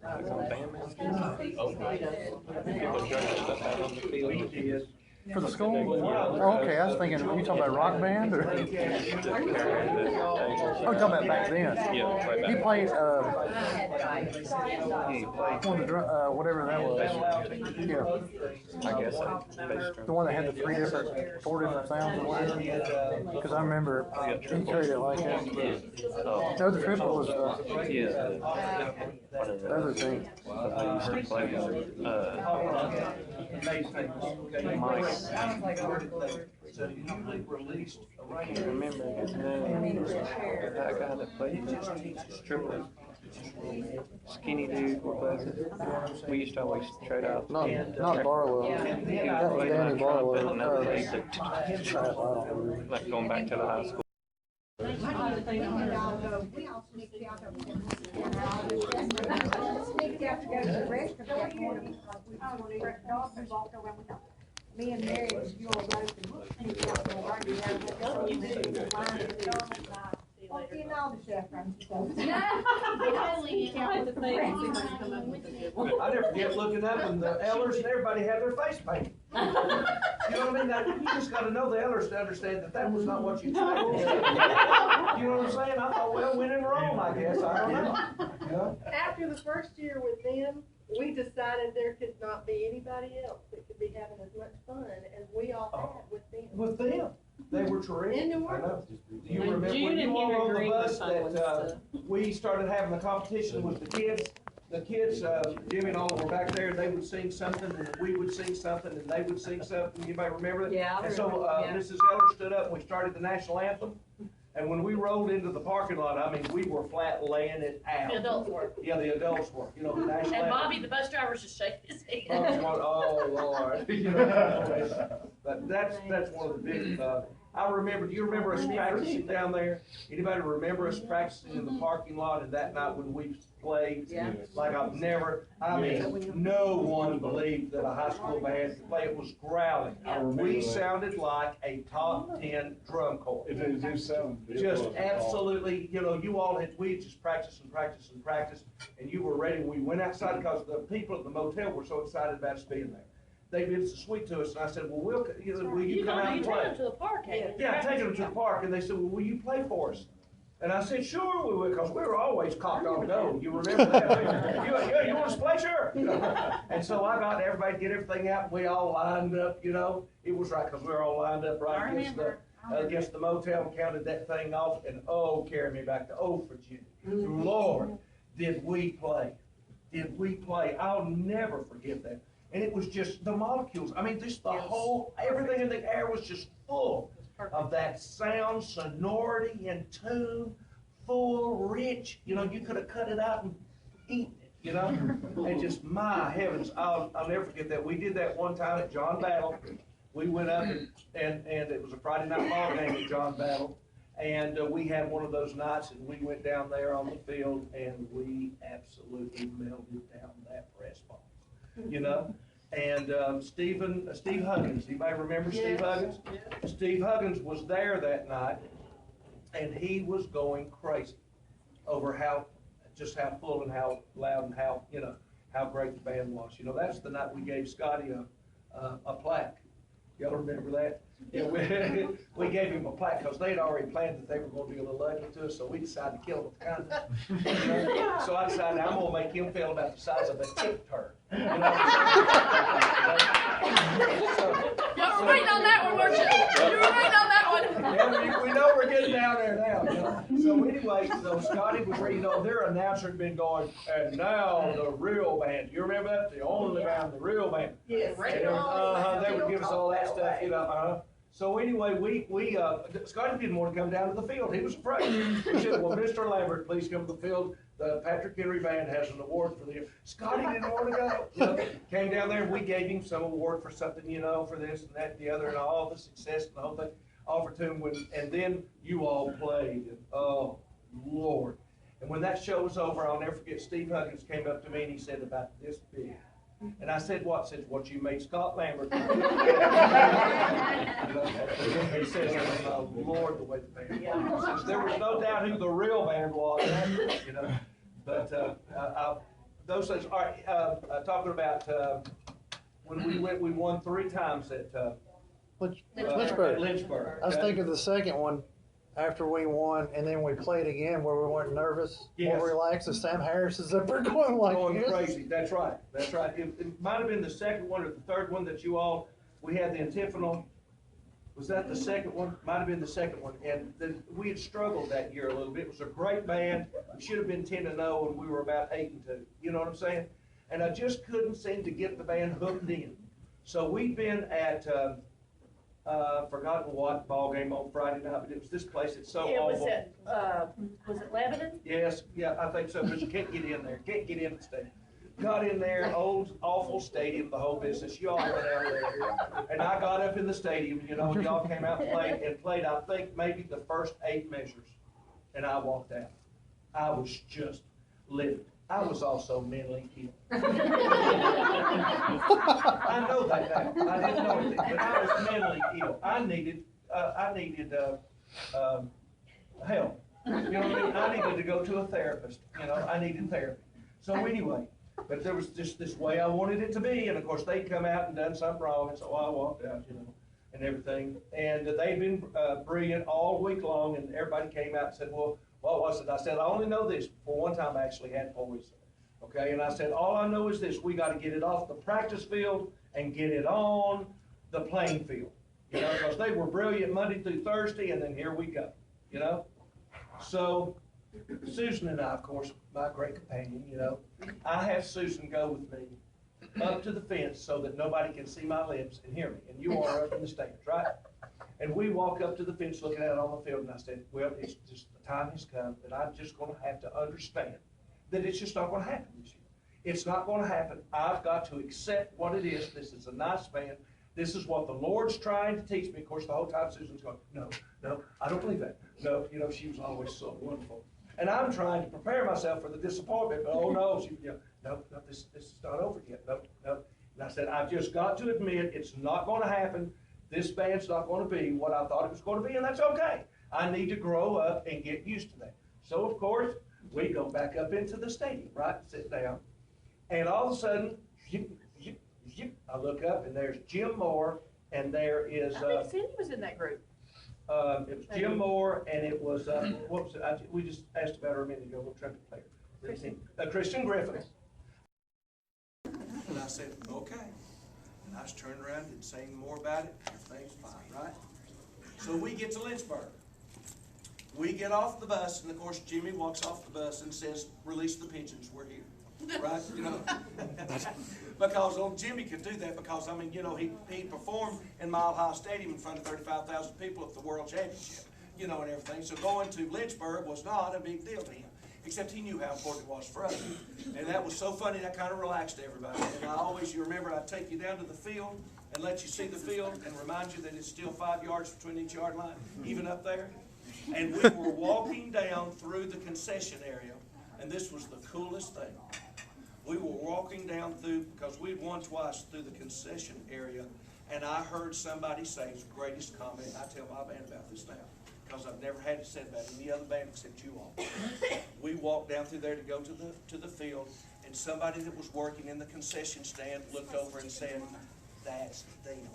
on bandmaster. People drugging stuff out on the field. For the school? Oh, okay, I was thinking, you talking about rock band or? Oh, you talking about back then? Yeah, He played, he played. one of the, whatever that was. Yeah. I guess bass drum. The one that had the four different sounds or whatever. Because I remember he carried it like that. No, the triple was, Yeah, the other thing. I used to play Mike. I can't remember his name. That guy that played triple. Skinny dude with glasses. We used to always trade out. Not Barlow. That was Danny Barlow. Like going back to the high school. Me and Mary was your rope and sneaked out from right there. Well, you know the chef runs I never forget looking up and the elders and everybody had their face painted. You know what I mean? You just got to know the elders to understand that that was not what you tried to say. You know what I'm saying? I thought, well, when in Rome, I guess. I don't know. You know? After the first year with them, we decided there could not be anybody else that could be having as much fun as we all had with them. With them. They were terrific. In New I know. Orleans. Do you remember when you all on the bus that we started having the competition with the kids? The kids, Jimmy and all were back there, and they would sing something, and we would sing something, and they would sing something. Anybody remember that? Yeah, I And so remember, Mrs. Eller stood up, and we started the national anthem. And when we rolled into the parking lot, I mean, we were flat laying it out. The adults were. Yeah, the adults were. You know, the national And anthem. Bobby, the bus driver, was just shaking his head. Oh, Lord. You know, but that's one of the big, I remember, do you remember us practicing down there? Anybody remember us practicing in the parking lot and that night when we played? Yeah. Like I've never, I mean, no one believed that a high school band could play. It was growling. We sounded like a top 10 drum corps. It did sound. Just absolutely, you know, we had just practiced and practiced and practiced, and you were ready. We went outside because the people at the motel were so excited about us being there. they've been so sweet to us, and I said, well, will you You come told out me and you took play? them to the park, ain't you? Yeah, taking them to the park, and they said, well, will you play for us? And I said, sure we will, because we were always cocked on go. You remember that? You want us to play? Sure. And so I got everybody to get everything out, and we all lined up, you know. It was right, because we were all lined up right against the motel and counted that thing off, and carry me back to Virginia. Lord, did we play? Did we play? I'll never forget that. And it was just the molecules. I mean, just the whole, everything in the air was just full of that sound, sonority, and tune, full, rich. You know, you could have cut it out and eaten it, you know? And just, my heavens, I'll never forget that. We did that one time at John Battle. We went up and it was a Friday night ball game at John Battle. And we had one of those nights, and we went down there on the field, and we absolutely melted down that press ball, you know? And Steve Huggins, anybody remember Steve Huggins? Steve Huggins was there that night, and he was going crazy over how full and how loud and how great the band was. You know, that's the night we gave Scotty a plaque. Y'all remember that? Yeah, we gave him a plaque because they'd already planned that they were going to be a little ugly to us, so we decided to kill him with kindness. You know? So I decided I'm going to make him feel about the size of a tip turd. You know? Y'all were waiting on that one, weren't you? You were waiting on that one. Yeah, we know we're getting down there now. You know? So anyway, Scotty was reading, their announcer had been going, and now the real band. You remember that? The only band, the real band. Yes. And they would give us all that stuff, you know. So anyway, we Scotty didn't want to come down to the field. He was afraid. He said, well, Mr. Lambert, please come to the field. The Patrick Henry Band has an award for the. Scotty didn't want to go. You know, came down there, and we gave him some award for something, you know, for this and that and the other, and all the success and the whole thing. Offered to him, and then you all played, and oh, Lord. And when that show was over, I'll never forget, Steve Huggins came up to me, and he said, about this big. And I said, what? Said, what you made Scott Lambert. He said, oh, Lord, the way the band was. Since there was no doubt who the real band was, you know. But those things, all right, talking about when we went, we won 3 times at Lynchburg. Lynchburg. I was thinking of the second one after we won, and then we played again where we weren't nervous, more relaxed, and Sam Harris is up there going like going crazy. That's right. That's right. It might have been the second one or the third one that we had the antiphonal. Was that the second one? Might have been the second one. And we had struggled that year a little bit. It was a great band. We should have been 10-0, and we were about 8-2. You know what I'm saying? And I just couldn't seem to get the band hooked in. So we'd been at forgotten what ball game on Friday night, but it was this place. It's so awful. Was it Lebanon? Yes, yeah, I think so, but you can't get in there. Can't get in the stadium. Got in there, old, awful stadium, the whole business. You all went out there. And I got up in the stadium, you know, and y'all came out and played, I think, maybe the first 8 measures. And I walked out. I was just livid. I was also mentally ill. I know that now. I didn't know it, but I was mentally ill. I needed help. You know what I mean? I needed to go to a therapist. You know, I needed therapy. So anyway, but there was just this way I wanted it to be, and of course they'd come out and done something wrong, and so I walked out, you know, and everything. And they'd been brilliant all week long, and everybody came out and said, well, what was it? I said, I only know this. For one time I actually had poison. Okay, and I said, all I know is this: we got to get it off the practice field and get it on the playing field. You know, because they were brilliant Monday through Thursday, and then here we go. You know, so Susan and I, of course, my great companion, you know, I have Susan go with me up to the fence so that nobody can see my lips and hear me, and you are up in the stands, right? And we walk up to the fence looking out on the field, and I said, well, it's just the time has come that I'm just going to have to understand that it's just not going to happen this year. It's not going to happen. I've got to accept what it is. This is a nice band. This is what the Lord's trying to teach me. Of course, the whole time Susan's going, no, I don't believe that. No, you know, she was always so wonderful. And I'm trying to prepare myself for the disappointment, but oh no, this is not over yet. No. And I said, I've just got to admit it's not going to happen. This band's not going to be what I thought it was going to be, and that's okay. I need to grow up and get used to that. So, of course, we go back up into the stadium, right, sit down, and all of a sudden, I look up and there's Jim Moore and there is, I think Cindy was in that group. it was Jim Moore and it was, what was it? We just asked about her a minute ago, what trumpet player? Christian Griffin. And I said, okay. And I just turned around, didn't say any more about it. Everything's fine, right? So we get to Lynchburg. We get off the bus, and of course Jimmy walks off the bus and says, "Release the pigeons, we're here." Right? You know, because old Jimmy could do that because, I mean, you know, he performed in Mile High Stadium in front of 35,000 people at the World Championship, you know, and everything. So going to Lynchburg was not a big deal to him, except he knew how important it was for us. And that was so funny, that kind of relaxed everybody. And I always, you remember, I'd take you down to the field and let you see the field and remind you that it's still 5 yards between each yard line, even up there. And we were walking down through the concession area, and this was the coolest thing. We were walking down through, because we'd won twice, through the concession area, and I heard somebody say, it's the greatest comment, I tell my band about this now, because I've never had it said about any other band except you all. We walked down through there to go to the field, and somebody that was working in the concession stand looked over and said, "That's them."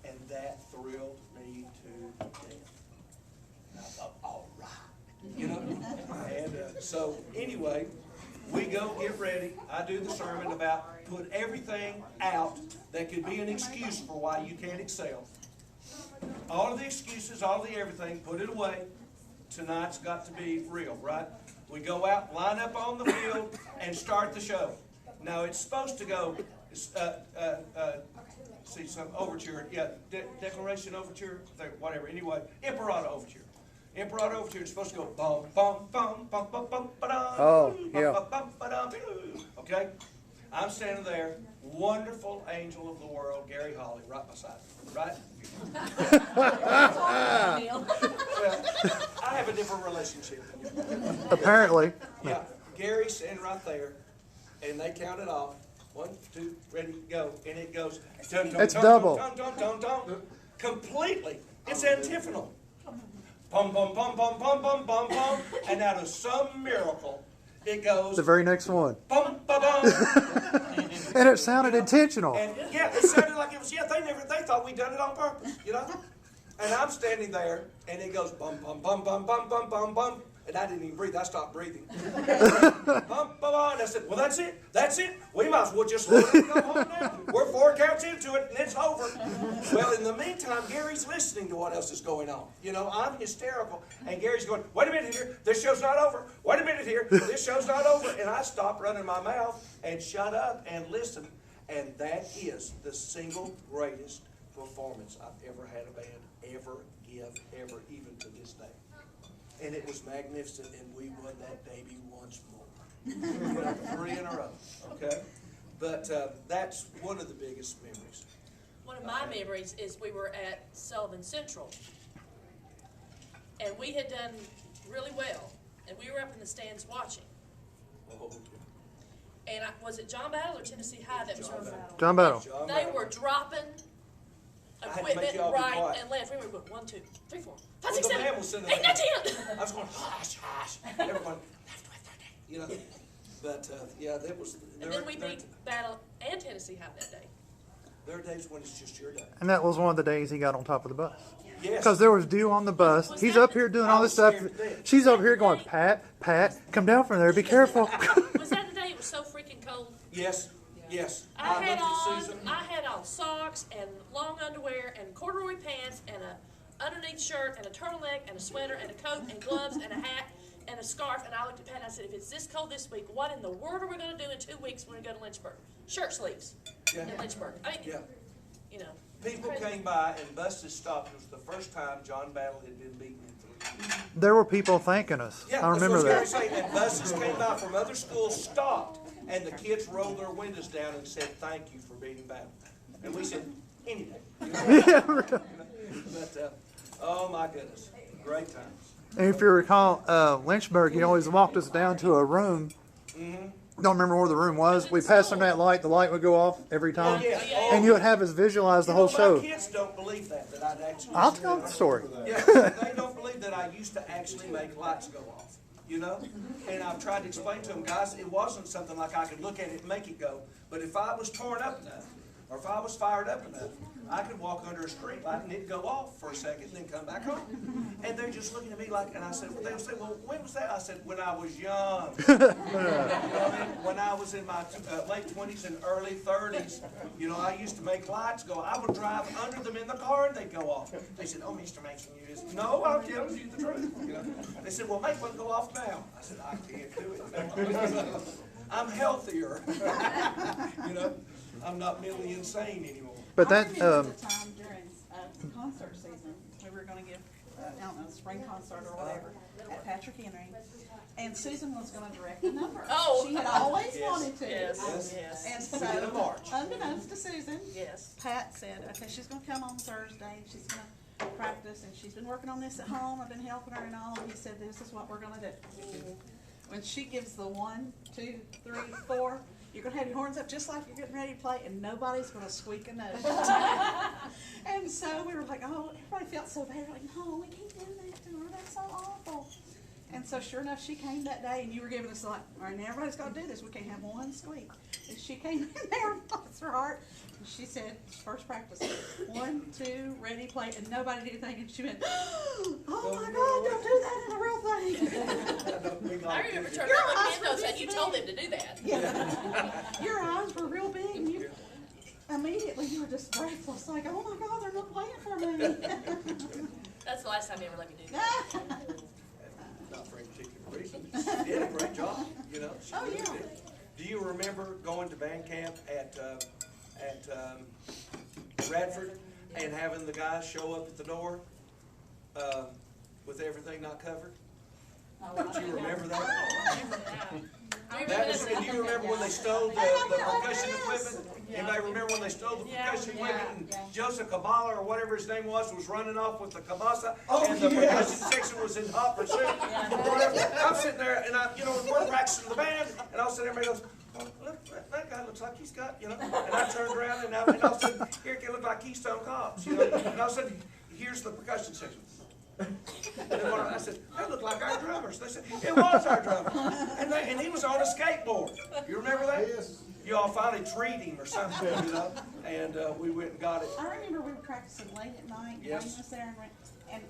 And that thrilled me to death. And I thought, all right, you know. And so anyway, we go get ready. I do the sermon about put everything out that could be an excuse for why you can't excel. All of the excuses, all of the everything, put it away. Tonight's got to be real, right? We go out, line up on the field, and start the show. Now it's supposed to go. See some overture, yeah, declaration overture, whatever. Anyway, imperato overture. Imperato overture is supposed to go bum bum bum bum bum bum ba-dum. Oh, yeah. Bum, bum, ba-dum, okay, I'm standing there, wonderful angel of the world, Gary Hawley, right beside me, right? Well, I have a different relationship. Apparently. Yeah, Gary's standing right there, and they count it off. 1, 2, ready, go. And it goes, dun, dun, It's dun, double. Dun, dun, dun, dun, dun. Completely. It's antiphonal. Bum, bum, bum, bum, bum, bum, bum, bum. And out of some miracle, it goes, The very next one. bum, ba, bum. And it sounded intentional. And yeah, it sounded like it was, yeah, they thought we'd done it on purpose, you know? And I'm standing there, and it goes, bum, bum, bum, bum, bum, bum, bum, bum. And I didn't even breathe. I stopped breathing. And I said, well, that's it. That's it. We might as well just let it go home now. We're 4 counts into it, and it's over. Well, in the meantime, Gary's listening to what else is going on. You know, I'm hysterical. And Gary's going, wait a minute here. This show's not over. Wait a minute here. This show's not over. And I stopped running my mouth and shut up and listened. And that is the single greatest performance I've ever had a band ever give, ever, even to this day. And it was magnificent, and we won that baby once more. 3 in a row, okay? But that's one of the biggest memories. One of my memories is we were at Sullivan Central, and we had done really well, and we were up in the stands watching. Oh, And was it John Battle or Tennessee High that was on? John Battle. They were dropping had to make equipment y'all be right quiet. and left. We were going 1, 2, 3, 4, 5, Well, 6, the 7, man was sitting 8, 9, there. 10. I was going, hush, hush. Everyone, left, right, there, you know. But, yeah, that was... And then we beat Battle and Tennessee High that day. There are days when it's just your day. And that was one of the days he got on top of the bus. Yes. Because there was dew on the bus. He's up here doing all this stuff. She's over here going, Pat, come down from there. Be careful. Was that the day it was so freaking cold? Yes, yes. I looked at Susan. had on socks and long underwear and corduroy pants and a underneath shirt and a turtleneck and a sweater and a coat and gloves and a hat and a scarf. And I looked at Pat and I said, if it's this cold this week, what in the world are we going to do in 2 weeks when we go to Lynchburg? Shirt sleeves in Lynchburg. I mean, Yeah. you know. People came by and buses stopped. It was the first time John Battle had been beaten in 3 years. There were people thanking us. Yeah, I remember that's what I was that. gonna say. And buses came by from other schools, stopped, and the kids rolled their windows down and said, thank you for beating Battle. And we said, any day. You know? Yeah, really. But, oh my goodness, great times. And if you recall, Lynchburg, he always walked us down to a room. Mm-hmm. Don't remember where the room was. We passed him that light. The light would go off every time. Yeah. And you would have us visualize the whole show. My kids don't believe that I'd actually... I'll tell the story. Yeah, they don't believe that I used to actually make lights go off. you know? And I've tried to explain to them, guys, it wasn't something like I could look at it and make it go. But if I was torn up enough, or if I was fired up enough, I could walk under a street light and it'd go off for a second and then come back on. And they're just looking at me like, and I said, they'll say, well, when was that? I said, when I was young. When I was in my late 20s and early 30s, you know, I used to make lights go. I would drive under them in the car and they'd go off. They said, oh, Mr. Mason, you just, no, I'm telling you the truth. You know? They said, well, make one go off now. I said, I can't do it. I'm healthier. You know, I'm not mentally insane anymore. But that, I remember the time during concert season, we were going to give, I don't know, a spring concert or whatever, at Patrick Henry, and Susan was going to direct the number. Oh. She had always wanted to. Yes. And We did a so, march. unbeknownst to Susan, Yes. Pat said, okay, she's going to come on Thursday, and she's going to practice, and she's been working on this at home, I've been helping her and all, and he said, this is what we're going to do. When she gives the 1, 2, 3, 4, you're going to have your horns up just like you're getting ready to play, and nobody's going to squeak a note. And so we were like, oh, everybody felt so bad. We're like, no, we can't do that to her. That's so awful. And so sure enough, she came that day, and you were giving us like, all right, now everybody's got to do this. We can't have one squeak. And she came in there, bless her heart, and she said, first practice, 1, 2, ready, play, and nobody did anything. And she went, oh my God, don't do that in a real thing. I remember turning on the windows and you told them to do that. Yeah. Your eyes were real big, and you immediately you were just breathless, like, oh my God, they're not playing for me. That's the last time you ever let me do that. Not for any particular reason. She did a great job, you know. She really did. Do you remember going to band camp at Radford and having the guys show up at the door with everything not covered? Do you remember that? That was, and do you remember when they stole the percussion equipment? Anybody remember when they stole the percussion equipment and Joseph Kabbalah or whatever his name was running off with the kabasa and the percussion section was in hot pursuit? I'm sitting there and we're practicing the band and all of a sudden everybody goes, oh, look, that guy looks like he's got, and I turned around and all of a sudden here it looked like Keystone Cops, and all of a sudden here's the percussion section. And then I said, that looked like our drummers. They said, it was our drummer. And he was on a skateboard. You remember that? Yes. You all finally treated him or something, and we went and got it. I remember we were practicing late at night, and Wayne was there, and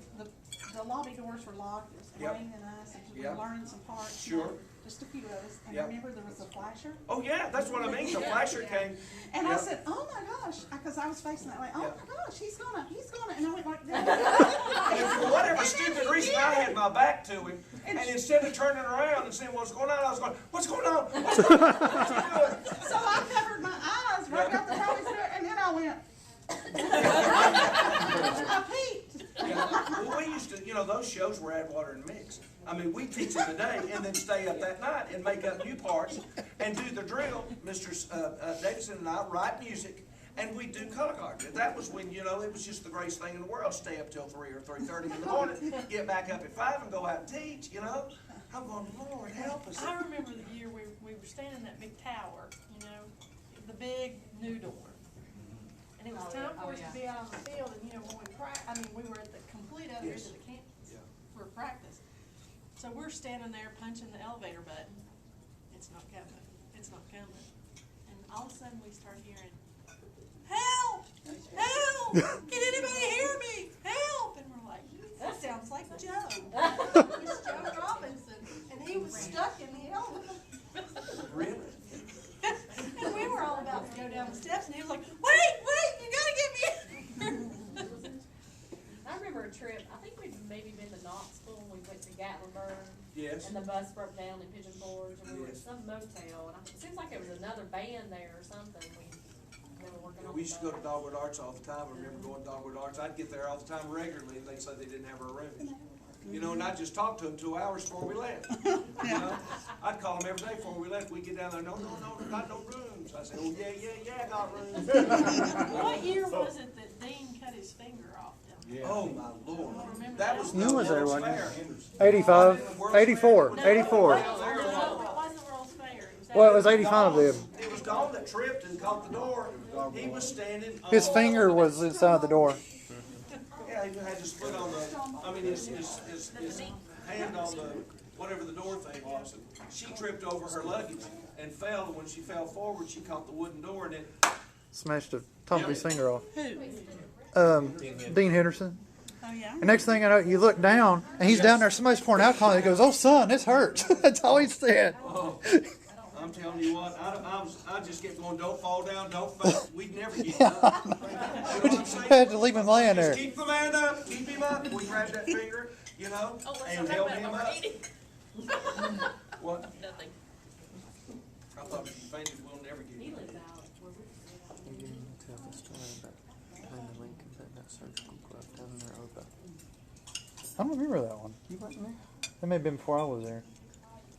the lobby doors were locked. It was Wayne and us, and we were learning some parts. Sure. Just a few of us. And I remember there was a flasher. Oh, yeah, that's what I mean. The flasher came. And I said, oh my gosh, because I was facing that way. Oh my gosh, he's gonna. And I went like that. And for whatever stupid reason, I had my back to him. And instead of turning around and saying what's going on, I was going, what's going on? What's going on? What's he doing? So I covered my eyes right out the top of his hair, and then I went. I peeked. Well, we used to, those shows were Add Water and Mix. I mean, we teach them today and then stay up that night and make up new parts and do the drill. Mr. Davidson and I write music and we do color guard. That was when, it was just the greatest thing in the world. Stay up till 3 or 3:30 in the morning, get back up at 5 and go out and teach, I'm going, Lord, help us. I remember the year we were standing in that big tower, the big new door. And it was time for us to be out on the field, and when we were at the complete other end of the campus for practice. So we're standing there punching the elevator button. It's not coming. It's not coming. And all of a sudden we start hearing, help! Help! Can anybody hear me? Help! And we're like, that sounds like Joe. It's Joe Robinson. And he was stuck in the elevator. Really? And we were all about to go down the steps, and he was like, wait, you gotta get me. I remember a trip, I think we'd maybe been to Knoxville, we went to Gatlinburg. Yes. And the bus broke down in Pigeon Forge, and we were at some motel, and it seems like there was another band there or something. We were working on. We used to go to Dogwood Arts all the time. I remember going to Dogwood Arts. I'd get there all the time regularly, and they'd say they didn't have a room. And I'd just talk to them 2 hours before we left. I'd call them every day before we left. We'd get down there, no, got no rooms. I said, oh, yeah, I got rooms. What year was it that Dean cut his finger off? Yeah. Oh, my Lord. That was You was there, wasn't Fair. you? 85, 84, 84. It wasn't World's Fair. Well, it was 85 then. It was Don that tripped and caught the door. He was standing. His finger was inside the door. Yeah, he had his foot on his hand on whatever the door thing was, and she tripped over her luggage and fell, and when she fell forward, she caught the wooden door, and it... Smashed a top of his finger off. Who? Dean Henderson. Oh, yeah? And next thing I know, you look down, and he's down there, somebody's pouring alcohol, and he goes, "Oh, son, this hurts." That's all he said. Oh, I'm telling you what, I just kept going, don't fall down, don't fall. We'd never get done. You know what I'm saying? Had to leave him laying there. Just keep the man up, keep him up. We grabbed that finger, you know, and held him up. What? Nothing. I thought if you fainted, we'll never get He it. lives out. You didn't tell the story about Linda Lincoln putting that surgical glove down in their elbow. I don't remember that one. You wasn't there? That may have been before I was there.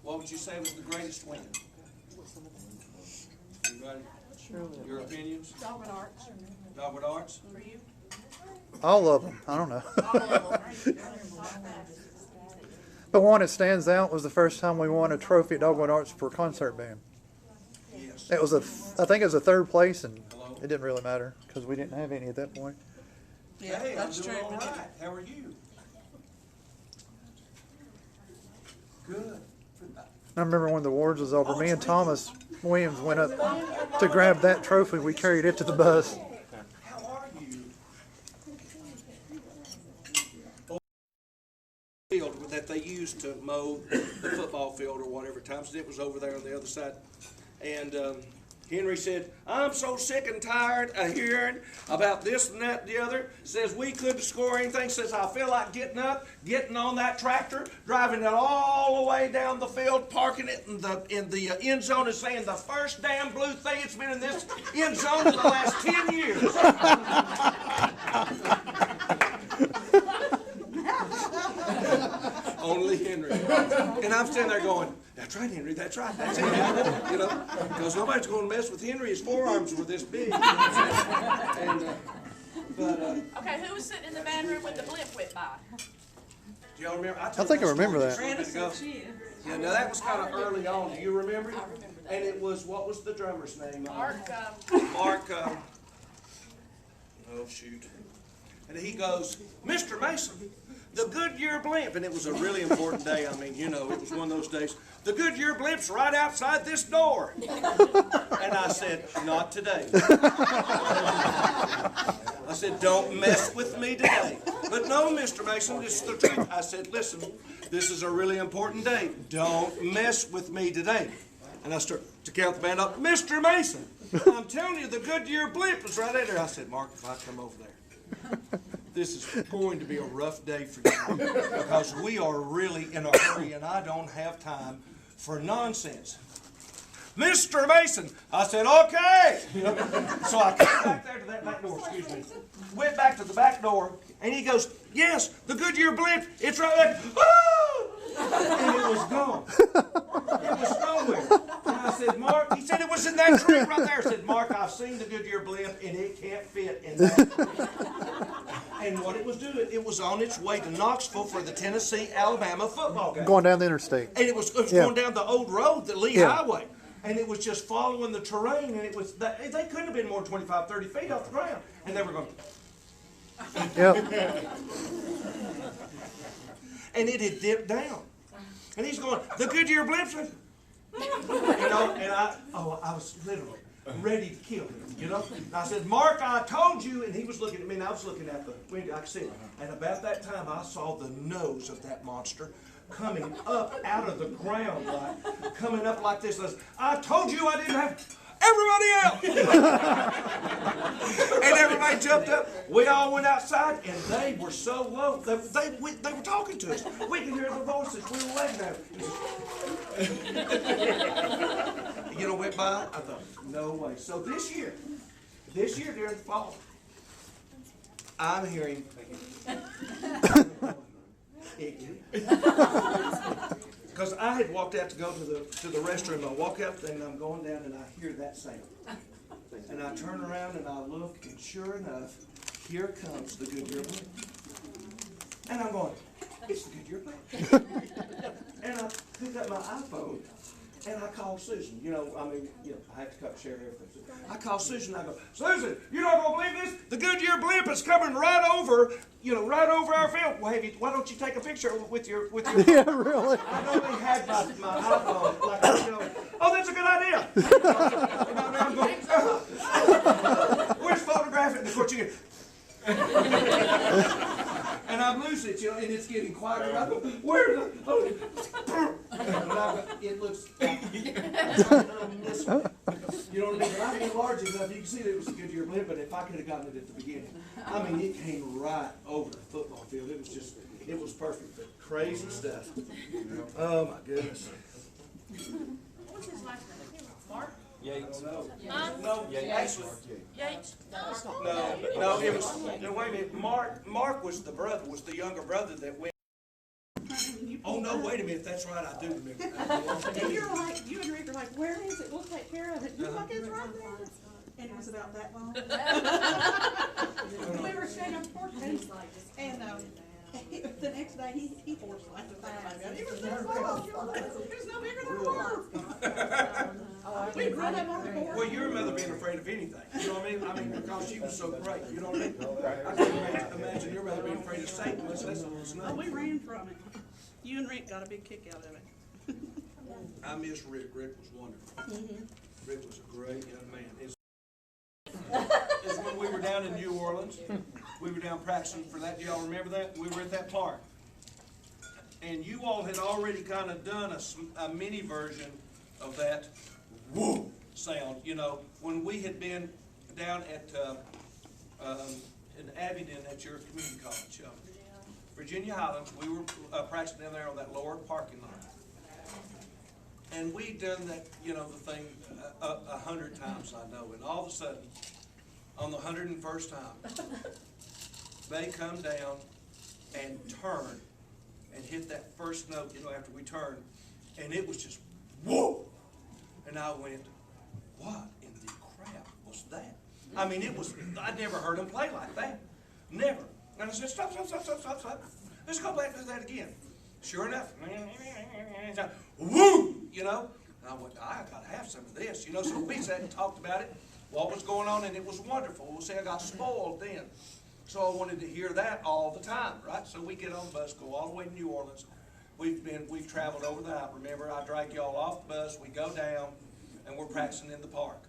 What would you say was the greatest win? Anybody? Surely. Your opinions? Dogwood Arch. Dogwood Arts? For you? All of them. I don't know. But one that stands out was the first time we won a trophy at Dogwood Arts for concert band. Yes. It was I think it was a third place, and Hello? it didn't really matter because we didn't have any at that point. Yeah, Hey, I'm that's doing true. all right. How are you? Good. I remember when the awards was over, me and Thomas Williams went up to grab that trophy. We carried it to the bus. How are you? Field that they used to mow the football field or whatever times, it was over there on the other side. And Henry said, "I'm so sick and tired of hearing about this and that and the other." Says, "We couldn't score anything." Says, "I feel like getting up, getting on that tractor, driving it all the way down the field, parking it in the end zone and saying, 'The first damn blue thing that's been in this end zone in the last 10 years. Only Henry. And I'm standing there going, "That's right, Henry, that's right, that's it." You know, because nobody's going to mess with Henry. His forearms were this big. And, Okay, who was sitting in the band room when the blimp went by? do y'all remember? I think I remember that. Yeah, now that was kind of early on. Do you remember it? I remember that. And it was, what was the drummer's name? Mark, Mark, oh shoot. And he goes, "Mr. Mason, the Goodyear blimp," and it was a really important day. I mean, you know, it was one of those days. "The Goodyear blimp's right outside this door." And I said, "Not today." I said, "Don't mess with me today." "But no, Mr. Mason, this is the truth." I said, "Listen, this is a really important day. Don't mess with me today." And I start to count the band up. "Mr. Mason, I'm telling you, the Goodyear blimp is right there." I said, "Mark, if I come over there, this is going to be a rough day for you because we are really in a hurry and I don't have time for nonsense." "Mr. Mason," I said, "Okay." So I came back there to that back door, excuse me. Went back to the back door and he goes, "Yes, the Goodyear blimp, it's right there." "Ah!" And it was gone. It was nowhere. And I said, "Mark," he said, "it was in that tree right there." I said, "Mark, I've seen the Goodyear blimp and it can't fit in that tree." And what it was doing, it was on its way to Knoxville for the Tennessee-Alabama football game. Going down the interstate. And it was going down the old road, the Lee Highway. And it was just following the terrain, and it was, they couldn't have been more than 25, 30 feet off the ground. And they were going, Yep. and it had dipped down. And he's going, "The Goodyear blimp's," you know, and I was literally ready to kill him, you know. And I said, "Mark, I told you," and he was looking at me, and I was looking at the window, I could see it. And about that time, I saw the nose of that monster coming up out of the ground, like, coming up like this. "I told you I didn't have everybody out." And everybody jumped up. We all went outside, and they were so low. They were talking to us. We could hear their voices. We were waving at them. You know, went by. I thought, no way. So this year during the fall, I'm hearing because I had walked out to go to the restroom. I walk out and I'm going down and I hear that sound. And I turn around and I look and sure enough, here comes the Goodyear blimp. And I'm going, "It's the Goodyear blimp." And I picked up my iPhone And I called Susan, I have to share everything. I called Susan, I go, Susan, you're not gonna believe this? The Goodyear blimp is coming right over our field. Well, why don't you take a picture with your Yeah, really? I only had my iPhone, oh, that's a good idea. I'm going, where's photograph it? And of course you get, and I'm losing it, and it's getting quieter. I go, where's the, it looks, you know what I mean? But I didn't large enough, you can see that it was a Goodyear blimp, but if I could have gotten it at the beginning, it came right over the football field. It was perfect, but crazy stuff. Oh my goodness. What's his last name? Mark? Yates. Huh? No, Yates. Yates? No, it was, wait a minute, Mark was the younger brother that went. Oh, no, wait a minute, that's right, I do remember. And you and Rick are like, where is it? We'll take care of it. You're like, it's right there. And it was about that long. We were staying up for and the next day he forced like the thing like that. It was so small. It was no bigger than a worm. We'd run up on the board. Well, your mother being afraid of anything, you know what I mean? Because she was so great, you know what I mean? I can't imagine your mother being afraid of Satan, much less a little snake. Oh, we ran from it. You and Rick got a big kick out of it. I miss Rick. Rick was wonderful. Rick was a great young man. It's when we were down in New Orleans. We were down practicing for that. Do y'all remember that? We were at that park. And you all had already kind of done a mini version of that whoop sound, when we had been down at in Abingdon at your community college. Virginia Highlands, we were practicing down there on that lower parking lot. And we'd done that, the thing 100 times, I know. And all of a sudden, on the 101st time, they come down and turn and hit that first note, after we turned. And it was just, whoa! And I went, what in the crap was that? It was, I'd never heard them play like that. Never. And I said, stop. Let's go back and do that again. Sure enough, woo! And I went, I got to have some of this. So we sat and talked about it, what was going on, and it was wonderful. We'll say I got spoiled then. So I wanted to hear that all the time, right? So we get on the bus, go all the way to New Orleans. We've traveled over that. Remember, I dragged y'all off the bus, we go down, and we're practicing in the park.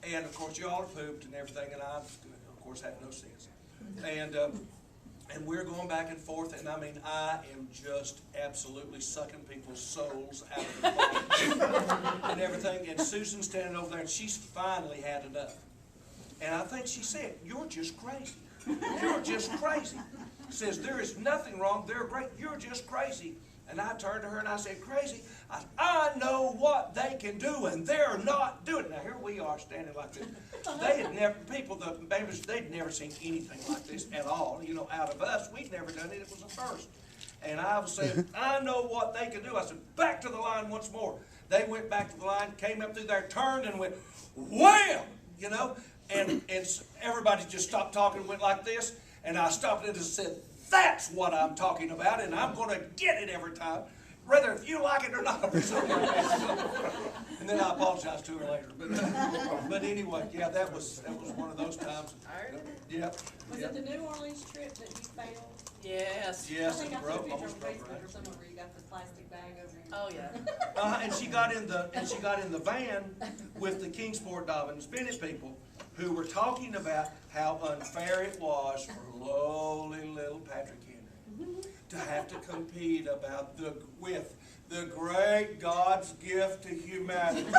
And of course, y'all are pooped and everything, and I, of course, have no sense. And we're going back and forth, and I am just absolutely sucking people's souls out of the body and everything. And Susan's standing over there, and she's finally had enough. And I think she said, "You're just crazy. You're just crazy." Says, "There is nothing wrong. They're great. You're just crazy." And I turned to her and I said, "Crazy? I know what they can do, and they're not doing it." Now here we are standing like this. They had never, the babies, they'd never seen anything like this at all. Out of us, we'd never done it. It was a first. And I was saying, "I know what they can do." I said, "Back to the line once more." They went back to the line, came up through there, turned, and went, wham! And everybody just stopped talking and went like this. And I stopped and just said, "That's what I'm talking about, and I'm going to get it every time, whether if you like it or not." And then I apologized to her later. But anyway, yeah, that was one of those times. Yeah. Was it the New Orleans trip that you failed? Yes. Yes, I it think I broke saw a picture on almost broke Facebook her. or somewhere where you got the plastic bag over your. Oh, yeah. And she got in the van with the Kingsport Dobbins Bennett people, who were talking about how unfair it was for lowly little Patrick Henry to have to compete with the great God's gift to humanity,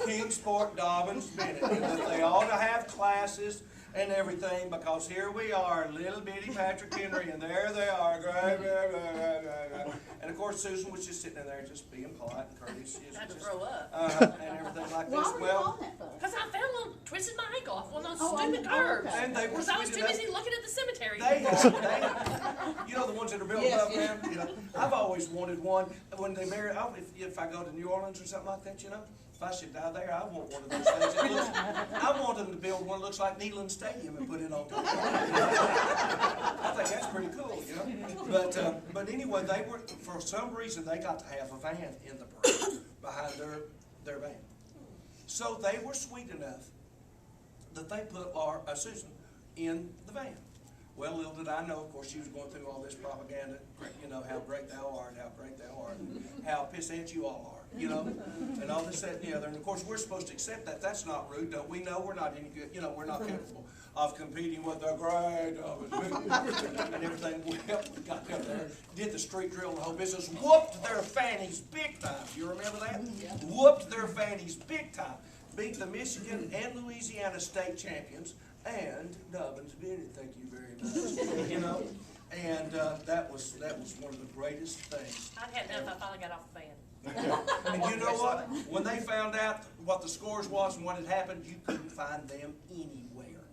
Kingsport Dobbins Bennett, and that they ought to have classes and everything, because here we are, little bitty Patrick Henry, and there they are, and of course Susan was just sitting in there just being polite and courteous. Had to throw up. And everything like this. Well, because I fell and twisted my ankle off one of those stupid curves. And they were because I was sweet too enough. busy looking at the cemetery. The ones that are built above ground. I've always wanted one when they marry. If I go to New Orleans or something like that, if I should die there, I want one of those things. I want them to build one that looks like Neyland Stadium and put it on top. I think that's pretty cool, But anyway, they were, for some reason, they got to have a van in the parade behind their van. So they were sweet enough that they put Susan in the van. Well, little did I know, of course, she was going through all this propaganda, you know, how great thou art, how great thou art, and how pissant you all are, you know, and all this, that, and the other. And of course, we're supposed to accept that. That's not rude, don't we? know we're not any good, you know, we're not capable of competing with the great and everything. Well, we got up there, did the street drill and the whole business, whooped their fannies big time. You remember that? Whooped their fannies big time. Beat the Michigan and Louisiana state champions. And Dobbins Bennett, thank you very much. You know, and that was one of the greatest things. I'd had enough. I finally got off the van. And you know what? When they found out what the scores was and what had happened, you couldn't find them anywhere.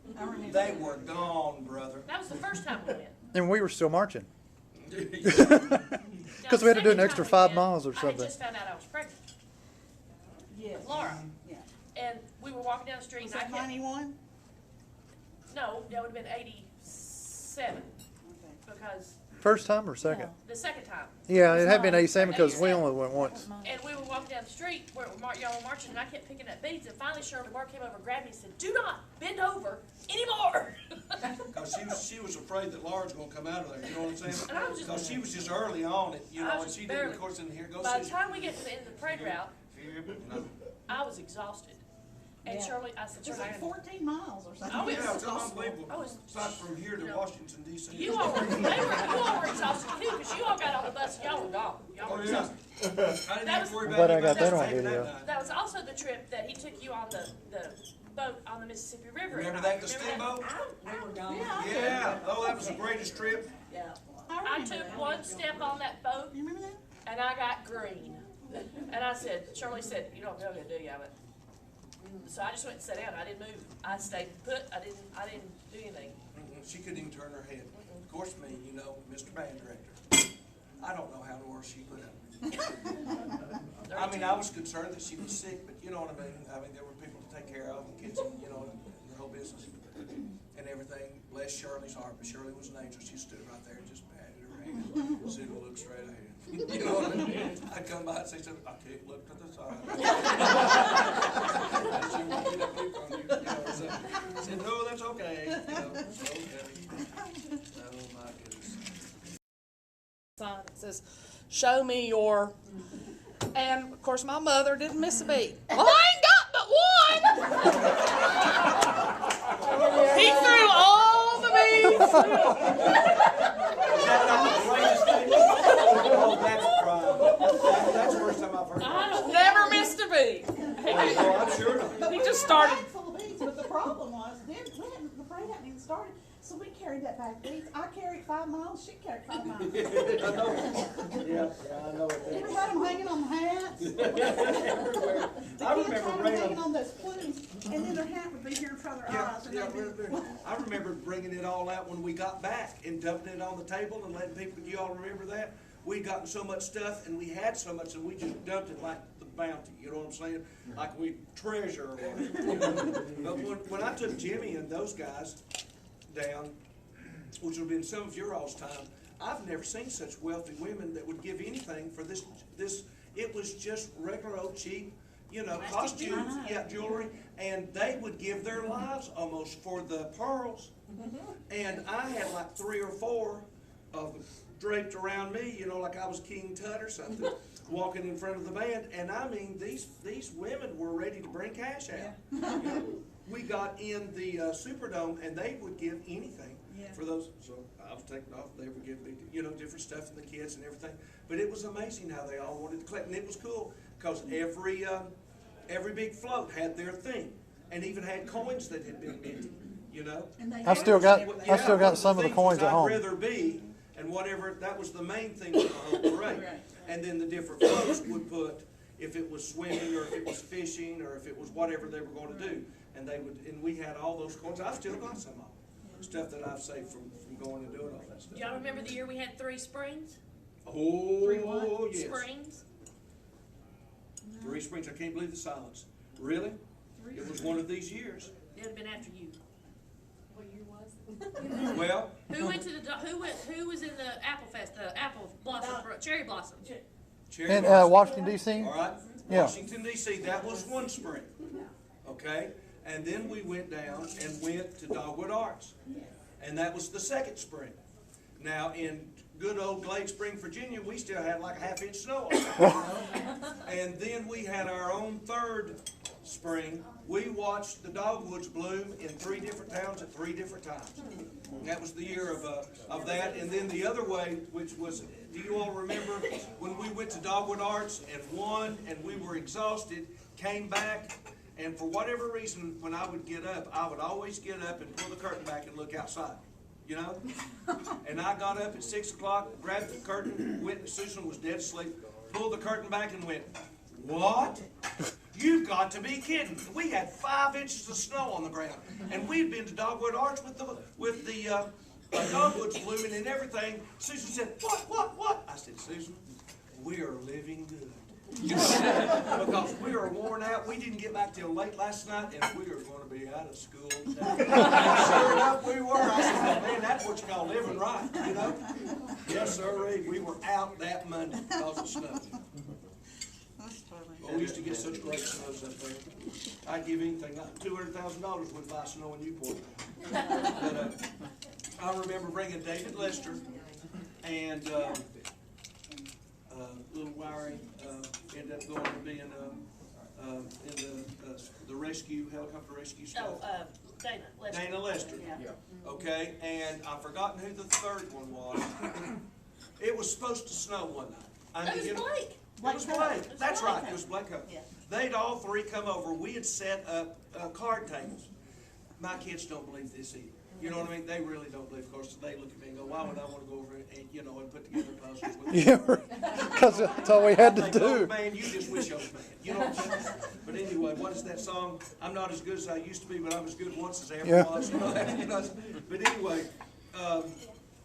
They were gone, brother. That was the first time we went. And we were still marching. Because we had to do an extra 5 miles or I had something. just found out I was pregnant. Yes. Laura. Yeah. And we were walking down the street. Was and that 91? No, that would have been 87. Because First time or second? the second time. Yeah, it had been 87 because we only went once. And we were walking down the street where y'all were marching, and I kept picking up beads. And finally, Shirley Moore came over and grabbed me and said, "Do not bend over anymore." Because she was afraid that Laura's going to come out of there. You know what I'm saying? And I was just- Because she was just early on it, you I know, was and she barely- didn't, of course, in here go By the see. time we get to the end of the parade route, I was exhausted. And Yeah. Shirley, I said, It was "Shirley, like 14 miles or something. I was- Yeah, it's unbelievable. I was- It's not from here to Washington, D.C. you all were exhausted too, because you all got on the bus and y'all were gone. Y'all Oh, were yeah. exhausted. I didn't have to worry I'm about glad I anybody got that else on taking video. night. That was also the trip that he took you on the boat on the Mississippi River. Remember And that, the remember that? steamboat? We were gone. Yeah, oh, that was the greatest trip. Yeah. I took one step on that boat You remember that? and I got green. And I said, Shirley said, "You don't know that, do you?" I went, so I just went and sat down. I didn't move. I stayed put. I didn't do anything. She couldn't even turn her head. Of course, me, you know, Mr. Band Director. I don't know how in the world she put up. I mean, I was concerned that she was sick, but you know what I mean? I mean, there were people to take care of, the kids, and, you know, the whole business and everything. Bless Shirley's heart, but Shirley was an angel. She stood right there and just patted her hand. Said, "Well, look straight ahead." You know what I mean? I'd come by and say something, "I can't look to the side." She won't get up from you, you know, so I said, "No, that's okay." You know, it's okay. Oh, my goodness. Sign that says, "Show me your," and of course my mother didn't miss a beat. Well, I ain't got but one. He threw all the beats. Is that not the greatest thing? Oh, that's prime. That's the first time I've heard that. Never missed a beat. Oh, I'm sure not. He just started. Full of beads, but the problem was, then the parade hadn't even started, so we carried that bag of beads. I carried 5 miles, she carried 5 miles. I know. Yeah, I know it. We had them hanging on the hats. Everywhere. The I kids remember had them bringing hanging on those plumes, and then their hat would be here in front of their eyes. And they'd be, I remember bringing it all out when we got back and dumping it on the table and letting people, you all remember that? We'd gotten so much stuff and we had so much and we just dumped it like the bounty, you know what I'm saying? Like we treasure or whatever. But when I took Jimmy and those guys down, which would have been some of your all's time, I've never seen such wealthy women that would give anything for this. It was just regular old cheap, you know, costumes, yeah, jewelry, and they would give their lives almost for the pearls. And I had like 3 or 4 of them draped around me, you know, like I was King Tut or something, walking in front of the band. And I mean, these women were ready to bring cash out. You know, we got in the Superdome, and they would give anything for those. So I was taking off. They would give me, you know, different stuff for the kids and everything. But it was amazing how they all wanted to collect, and it was cool because every big float had their thing, and even had coins that had been minted. You know, I still got some of the coins at home. I'd rather be, and whatever, that was the main thing for the whole parade. And then the different floats would put, if it was swimming, or if it was fishing, or if it was whatever they were going to do. And they would, and we had all those coins. I've still got some of them. Stuff that I've saved from going and doing all that stuff. Do y'all remember the year we had 3 springs? Oh, yes. Springs? 3 springs. I can't believe the silence. Really? It was one of these years. It would have been after you. What year was it? Well, Who went to the, who was in the apple fest, the apple blossom, cherry blossom? Cherry In blossom. Washington D.C. All right, Yeah. Washington D.C. That was one spring. Okay, and then we went down and went to Dogwood Arts, and that was the second spring. Now in good old Glade Spring, Virginia, we still had like a half-inch snow. And then we had our own third spring. We watched the dogwoods bloom in 3 different towns at 3 different times. And that was the year of that. And then the other way, which was, do you all remember when we went to Dogwood Arts and won and we were exhausted, came back, and for whatever reason, when I would get up, I would always get up and pull the curtain back and look outside. You know? And I got up at 6 o'clock, grabbed the curtain, went, Susan was dead asleep, pulled the curtain back and went, "What? You've got to be kidding." We had 5 inches of snow on the ground. And we'd been to Dogwood Arts with the dogwoods blooming and everything. Susan said, what? I said, "Susan, we are living good." Because we are worn out. We didn't get back till late last night, and we are going to be out of school today. Sure enough, we were. I said, "Well, man, that's what you call living right, you know?" Yes, sir. We were out that Monday because of snow. Well, we used to get such great snows up there. I'd give anything. $200,000 would buy snow in Newport. But I remember bringing David Lester and little wiry ended up going to be in the rescue, helicopter rescue stuff. Oh, Dana Lester. Dana Lester. Yeah. Okay, and I've forgotten who the third one was. It was supposed to snow one night. That was Blake. It was Blake. That's Blake. right. It was Blake. Yeah. They'd all 3 come over. We had set up card tables. My kids don't believe this either. You know what I mean? They really don't believe. Of course, they look at me and go, "Why would I want to go over and and put together puzzles with you?" Yeah, because that's all we had to They go, do. "Man, you just wish I was man." You know what I'm saying? But anyway, what is that song? "I'm not as good as I used to be, but I'm as good once as I ever was." You know that? But anyway,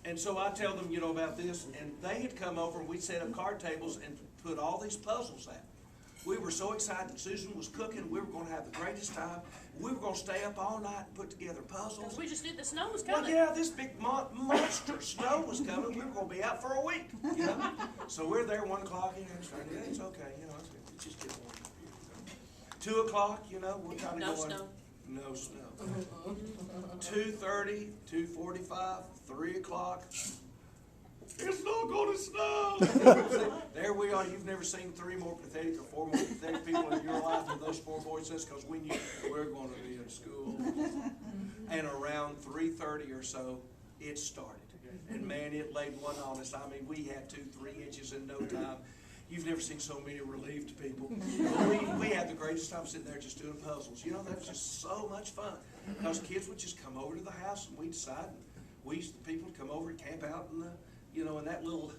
and so I tell them, about this, and they had come over and we set up card tables and put all these puzzles out. We were so excited that Susan was cooking. We were going to have the greatest time. We were going to stay up all night and put together puzzles. Because we just knew the snow was coming. Well, yeah, this big monster snow was coming. We were going to be out for a week, So we're there 1 o'clock. It's okay, it's just get warm. 2 o'clock, we're kind of going. Snow. No snow. 2:30, 2:45, 3 o'clock. It's not going to snow. There we are. You've never seen 3 more pathetic or 4 more pathetic people in your life than those 4 voices, because we knew we're going to be in school. And around 3:30 or so, it started. And man, it laid one on us. I mean, we had 2-3 inches in no time. You've never seen so many relieved people. We had the greatest time sitting there just doing puzzles. That was just so much fun. Because kids would just come over to the house and we'd decide. The people would come over and camp out in the, in that little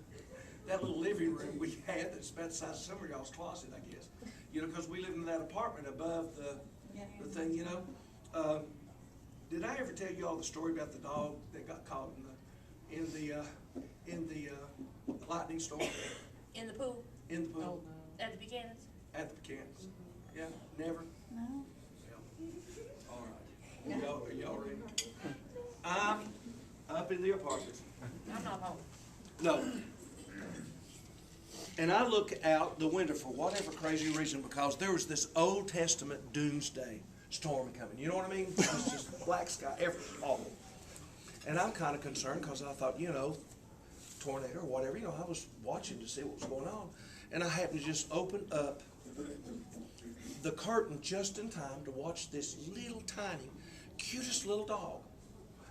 living room we had that's about the size of some of y'all's closet, I guess. Because we lived in that apartment above the thing, Did I ever tell you all the story about the dog that got caught in the lightning storm? In the pool? In the pool. At the Buchanan's? At the Buchanan's. Yeah, never? No. Yeah. All right. Are y'all ready? I'm up in the apartment. I'm not home. No. And I look out the window for whatever crazy reason, because there was this Old Testament doomsday storm coming. You know what I mean? It's just black sky, all. And I'm kind of concerned because I thought, tornado or whatever, I was watching to see what was going on. And I happened to just open up the curtain just in time to watch this little tiny, cutest little dog.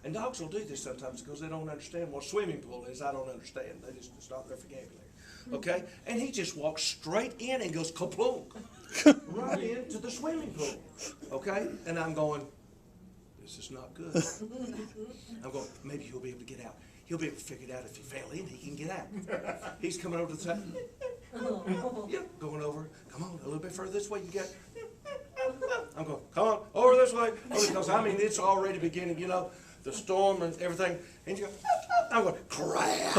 And dogs will do this sometimes because they don't understand what a swimming pool is. I don't understand. It's not their vocabulary. Okay? And he just walks straight in and goes kaplunk right into the swimming pool. Okay? And I'm going, this is not good. I'm going, maybe he'll be able to get out. He'll be able to figure it out. If he fell in, he can get out. He's coming over to the side. Yep, going over. Come on, a little bit further this way. You get. I'm going, come on, over this way. Because, it's already beginning, the storm and everything. And you go, I'm going, crap.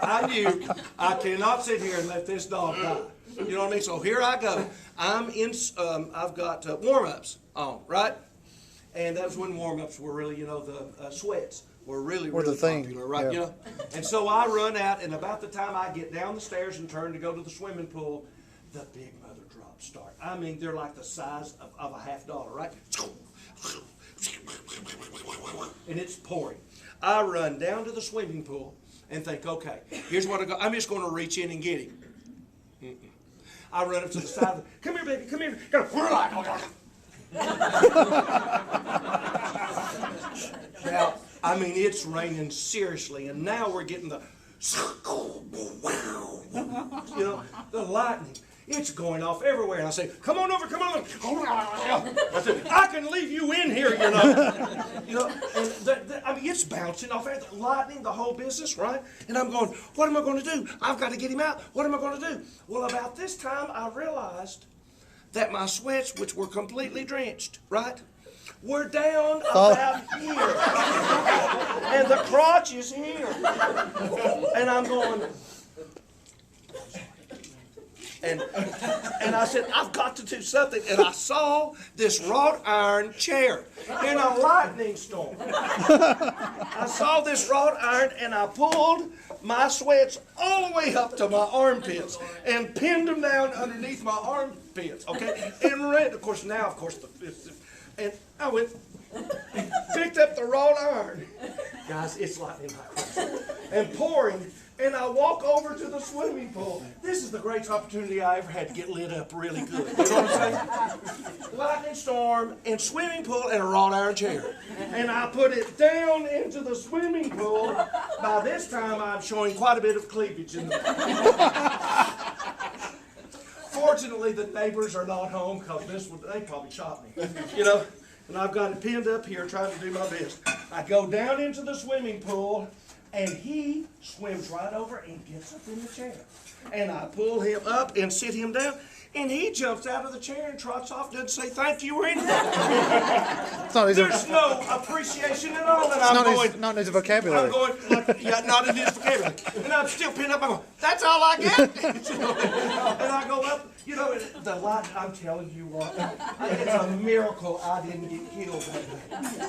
I knew I cannot sit here and let this dog die. You know what I mean? So here I go. I've got warm-ups on, right? And that was when warm-ups were really, the sweats were really, Were the really thing, popular, right? yeah. And so I run out, and about the time I get down the stairs and turn to go to the swimming pool, the big mother drops start. I mean, they're like the size of a $50, right? And it's pouring. I run down to the swimming pool and think, okay, here's what I'm just going to reach in and get him. I run up to the side of the, come here, baby, come here. Now, I mean, it's raining seriously, and now we're getting the, the lightning. It's going off everywhere, and I say, come on over, come on over. I said, I can leave you in here, and I mean, it's bouncing off everything, the lightning, the whole business, right? And I'm going, what am I going to do? I've got to get him out. What am I going to do? Well, about this time, I realized that my sweats, which were completely drenched, right, were down about here. And the crotch is here. And I'm going, and I said, I've got to do something. And I saw this wrought iron chair in a lightning storm. I saw this wrought iron, and I pulled my sweats all the way up to my armpits and pinned them down underneath my armpits, okay? And ran, of course, and I went, picked up the wrought iron. Guys, it's lightning like crazy. And pouring. And I walk over to the swimming pool. This is the greatest opportunity I ever had to get lit up really good. You know what I'm saying? Lightning storm and swimming pool and a wrought iron chair. And I put it down into the swimming pool. By this time, I'm showing quite a bit of cleavage in the Fortunately, the neighbors are not home because they probably shot me. And I've got it pinned up here trying to do my best. I go down into the swimming pool, and he swims right over and gets up in the chair. And I pull him up and sit him down, and he jumps out of the chair and trots off, doesn't say thank you or anything. There's no appreciation at all. And not in his vocabulary. I'm going, not in his vocabulary. And I'm still pinned up. I'm going, that's all I get? And I go up, the light, I'm telling you what, it's a miracle I didn't get killed that day.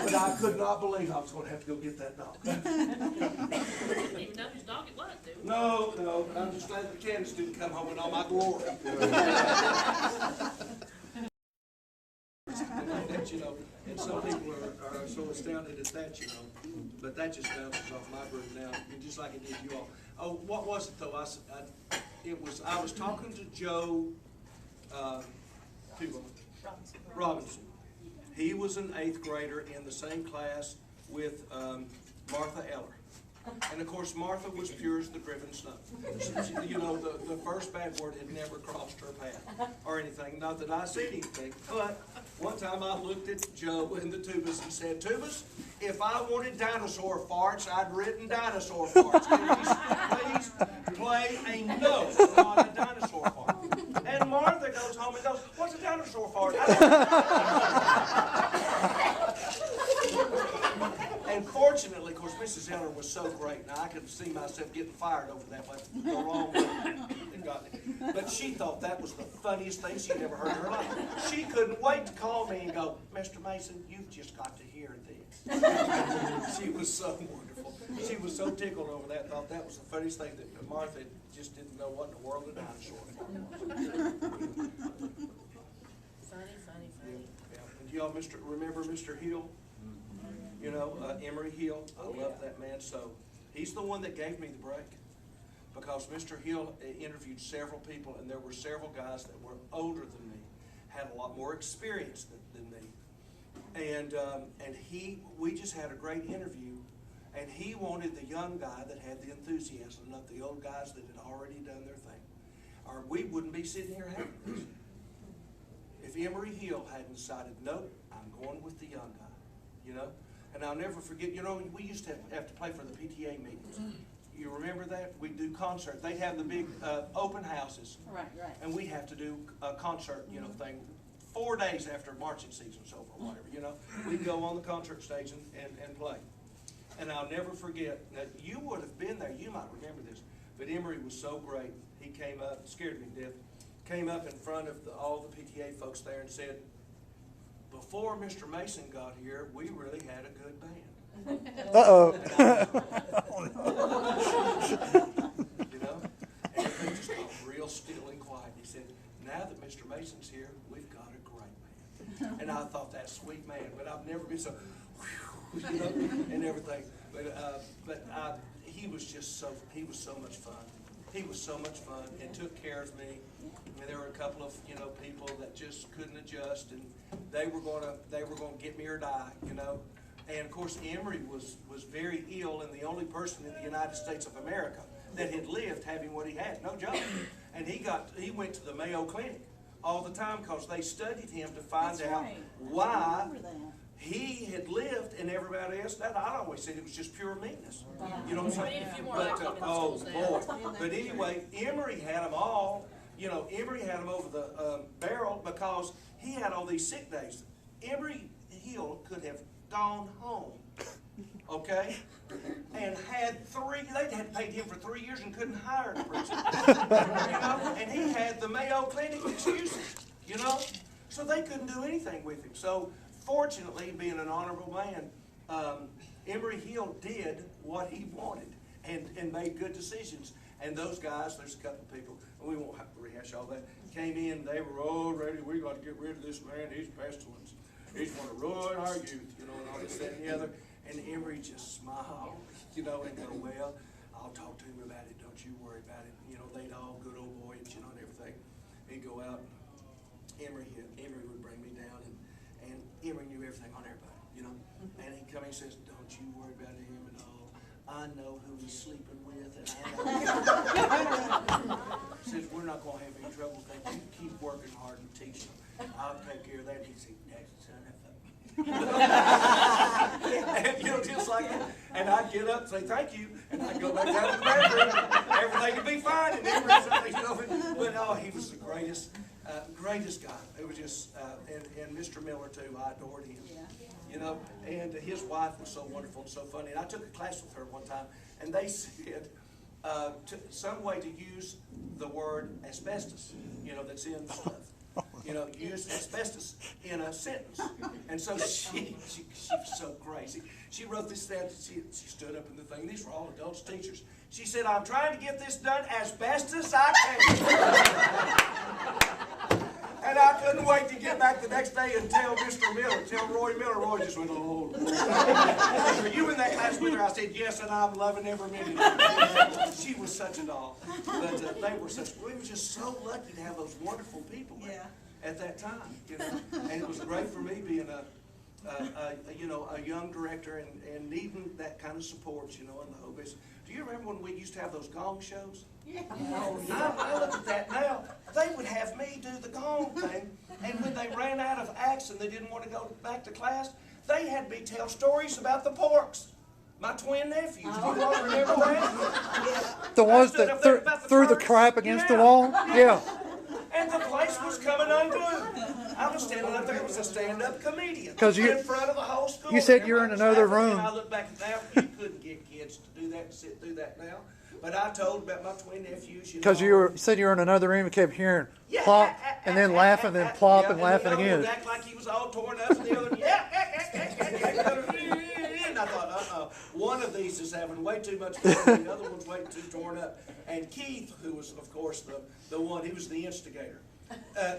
But I could not believe I was going to have to go get that dog. Didn't even know whose dog it was, do we? No, I'm just glad the Candace didn't come home in all my glory. And some people are so astounded at that, but that just bounces off my brain now, just like it did you all. Oh, what was it though? I was talking to Joe Robinson. He was an 8th grader in the same class with Martha Eller. And of course, Martha was pure as the driven snow. The first bad word had never crossed her path or anything. Not that I said anything, but one time I looked at Joe in the Tubas and said, Tubas, if I wanted dinosaur farts, I'd written dinosaur farts. Can you please play a note on a dinosaur fart? And Martha goes home and goes, what's a dinosaur fart? And fortunately, of course, Mrs. Eller was so great. Now, I could see myself getting fired over that, but the wrong way. But she thought that was the funniest thing she'd ever heard in her life. She couldn't wait to call me and go, Mr. Mason, you've just got to hear this. She was so wonderful. She was so tickled over that, thought that was the funniest thing, that Martha just didn't know what in the world a dinosaur was. Funny. Yeah. And do y'all remember Mr. Hill? Emery Hill, I love that man. So he's the one that gave me the break, because Mr. Hill interviewed several people, and there were several guys that were older than me, had a lot more experience than me. And we just had a great interview, and he wanted the young guy that had the enthusiasm, not the old guys that had already done their thing. Or we wouldn't be sitting here having this. If Emery Hill hadn't decided, nope, I'm going with the young guy, And I'll never forget, we used to have to play for the PTA meetings. You remember that? We'd do concerts. They'd have the big open houses. Right. And we have to do a concert, thing 4 days after marching season's over or whatever, We'd go on the concert stage and play. And I'll never forget, now you would have been there, you might remember this, but Emery was so great. He came up, scared me to death, came up in front of all the PTA folks there and said, before Mr. Mason got here, we really had a good band. Uh-oh. You know? And everything just got real still and quiet. He said, now that Mr. Mason's here, we've got a great band. And I thought, that sweet man, but I've never been so, whew, you know, and everything. But he was just so, he was so much fun. He was so much fun and took care of me. I mean, there were a couple of, you know, people that just couldn't adjust, and they were gonna get me or die, you know. And of course, Emory was very ill, and the only person in the United States of America that had lived having what he had, no joke. And he went to the Mayo Clinic all the time because they studied him to find out why he had lived and everybody else. That I always said it was just pure meanness. You know what I'm saying? But oh boy! But anyway, Emory had them all. You know, Emory had them over the barrel because he had all these sick days. Emory Hill could have gone home, okay, and had they had paid him for 3 years and couldn't hire a preacher, you know, and he had the Mayo Clinic excuses, you know, so they couldn't do anything with him. So fortunately, being an honorable man, Emory Hill did what he wanted and made good decisions. And those guys, there's a couple of people, and we won't have to rehash all that, came in, they were all ready, we got to get rid of this man, he's pestilence. He's going to ruin our youth, you know, and all this, that, and the other. And Emory just smiled, you know, and go, well, I'll talk to him about it, don't you worry about it. You know, they'd all good old boys, you know, and everything. He'd go out, Emory would bring me down, and Emory knew everything on everybody, you know. And he'd come in and says, don't you worry about him at all. I know who he's sleeping with, and I know. Says, we're not going to have any trouble. You keep working hard and teaching. I'll take care of that. He said, next son of a... And you know, just like that. And I'd get up and say, thank you. And I'd go back down to the bedroom. Everything would be fine. And everything, you know, but oh, he was the greatest guy. It was just, and Mr. Miller too, I adored him. You know, and his wife was so wonderful and so funny. And I took a class with her one time, and they said some way to use the word asbestos, you know, that's in stuff. You know, use asbestos in a sentence. And so she was so crazy. She wrote this down. She stood up in the thing. These were all adults, teachers. She said, I'm trying to get this done as best as I can. And I couldn't wait to get back the next day and tell Mr. Miller, tell Roy Miller. Roy just went, oh. Were you in that class with her? I said, yes, and I'm loving every minute of it. She was such a doll. But they were such, we were just so lucky to have those wonderful people at that time. You know? And it was great for me being a young director and needing that kind of support, you know, in the whole business. Do you remember when we used to have those gong shows? Yeah. I look at that now. They would have me do the gong thing, and when they ran out of acts and they didn't want to go back to class, they had me tell stories about the Porks. My twin nephews. Do you all remember that? The ones that threw the crap against the wall? Yeah. And the place was coming unglued. I was standing up there. It was a stand-up comedian in front of the whole school. You said you're in another room. And I look back now. You couldn't get kids to do that and sit through that now. But I told about my twin nephews. Because you said you were in another room and kept hearing plop and then laughing, then plop and laughing again. Act like he was all torn up, and the other and I thought, one of these is having way too much fun, the other one's way too torn up. And Keith, who was, of course, the one, he was the instigator.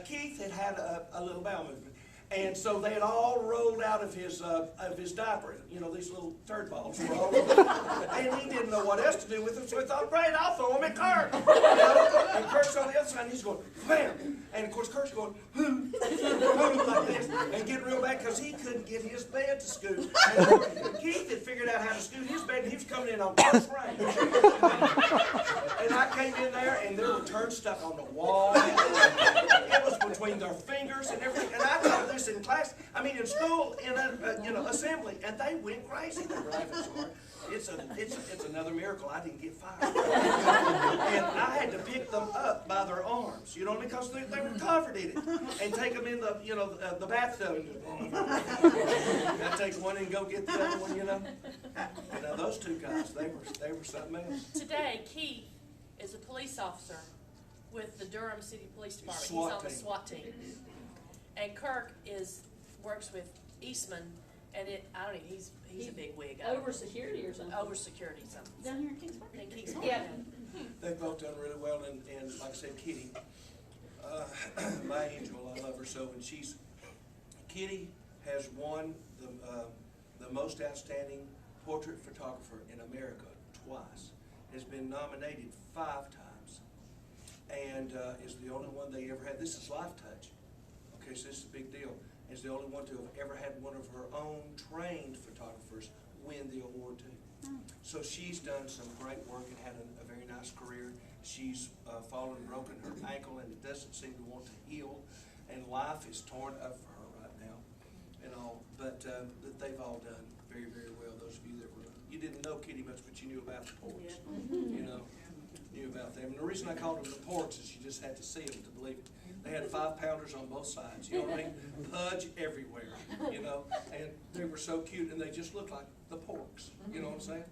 Keith had a little bowel movement. And so they had all rolled out of his diaper. You know, these little turd balls were all over. And he didn't know what else to do with them, so he thought, great, I'll throw them at Kurt. You know? And Kurt's on the other side, and he's going, bam! And of course, Kurt's going, like this, and getting real bad because he couldn't get his bed to scoot. And Keith had figured out how to scoot his bed, and he was coming in on close range. And I came in there, and there were turds stuck on the wall. It was between their fingers and everything. And I told this in class, in school, in assembly, and they went crazy. They were laughing so hard. It's another miracle I didn't get fired. And I had to pick them up by their arms, you know, because they were covered in it, and take them in the bathtub. I take one and go get the other one, you know. Those two guys, they were something else. Today, Keith is a police officer with the Durham City Police Department. He's on the SWAT team. And Kirk is works with Eastman, and I don't know, he's a big wig. Over security or something? Over security, something. Down here in Kingsburg? In Kingsburg. Yeah. They've both done really well, and like I said, Kitty, my angel, I love her so, and Kitty has won the most outstanding portrait photographer in America twice, has been nominated 5 times, and is the only one they ever had. This is Life Touch, okay, so this is a big deal. Is the only one to have ever had one of her own trained photographers win the award too. So she's done some great work and had a very nice career. She's fallen and broken her ankle, and it doesn't seem to want to heal, and life is torn up for her right now and all, but they've all done very, very well. Those of you that were, you didn't know Kitty much, but you knew about the ports, you know, knew about them. And the reason I called them the ports is you just had to see them to believe it. They had 5-pounders on both sides, you know what I mean? Pudge everywhere, you know, and they were so cute, and they just looked like the porks, you know what I'm saying?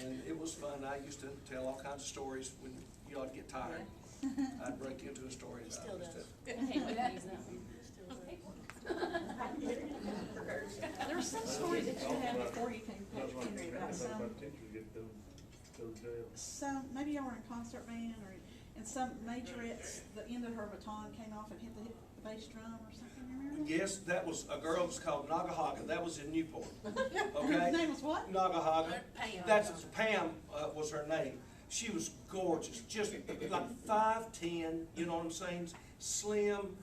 And it was fun. I used to tell all kinds of stories when you ought to get tired. I'd break into a story about Still this does. stuff. There was some story that you had before you came to Henry about some, maybe y'all were in a concert band, or and some majorette's, the end of her baton came off and hit the bass drum or something, remember? Yes, that was a girl that was called Nagahaga. That was in Newport. Okay? Her name was what? Nagahaga. Pam. That's Pam was her name. She was gorgeous, just like 5'10", you know what I'm saying? Slim,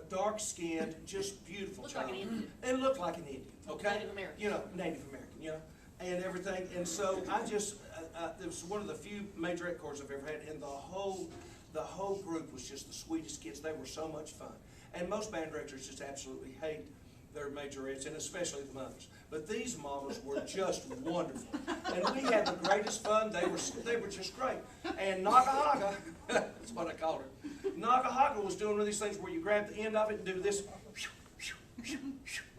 dark skinned, just beautiful Looked child. like an Indian. It looked like an Indian, okay? Native American. You know, Native American, you know, and everything. And so I just, it was one of the few majorette chords I've ever had, and the whole group was just the sweetest kids. They were so much fun. And most band directors just absolutely hate their majorettes, and especially the mothers. But these mamas were just wonderful. And we had the greatest fun. They were just great. And Nagahaga, that's what I called her. Nagahaga was doing one of these things where you grab the end of it and do this,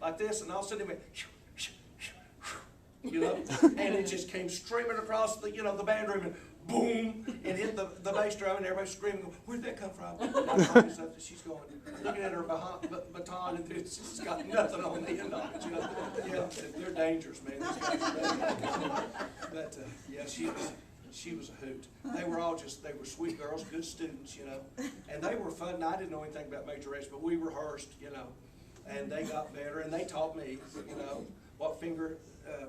like this, and all of a sudden it went, you know, and it just came streaming across the, you know, the band room, and boom, and hit the bass drum, and everybody's screaming, where'd that come from? She's going, looking at her baton, and she's got nothing on the end of it, you know. Yeah, they're dangerous, man. These guys are dangerous. But, yeah, she was a hoot. They were all just, they were sweet girls, good students, you know, and they were fun. Now, I didn't know anything about majorettes, but we rehearsed, you know, and they got better, and they taught me, you know, what finger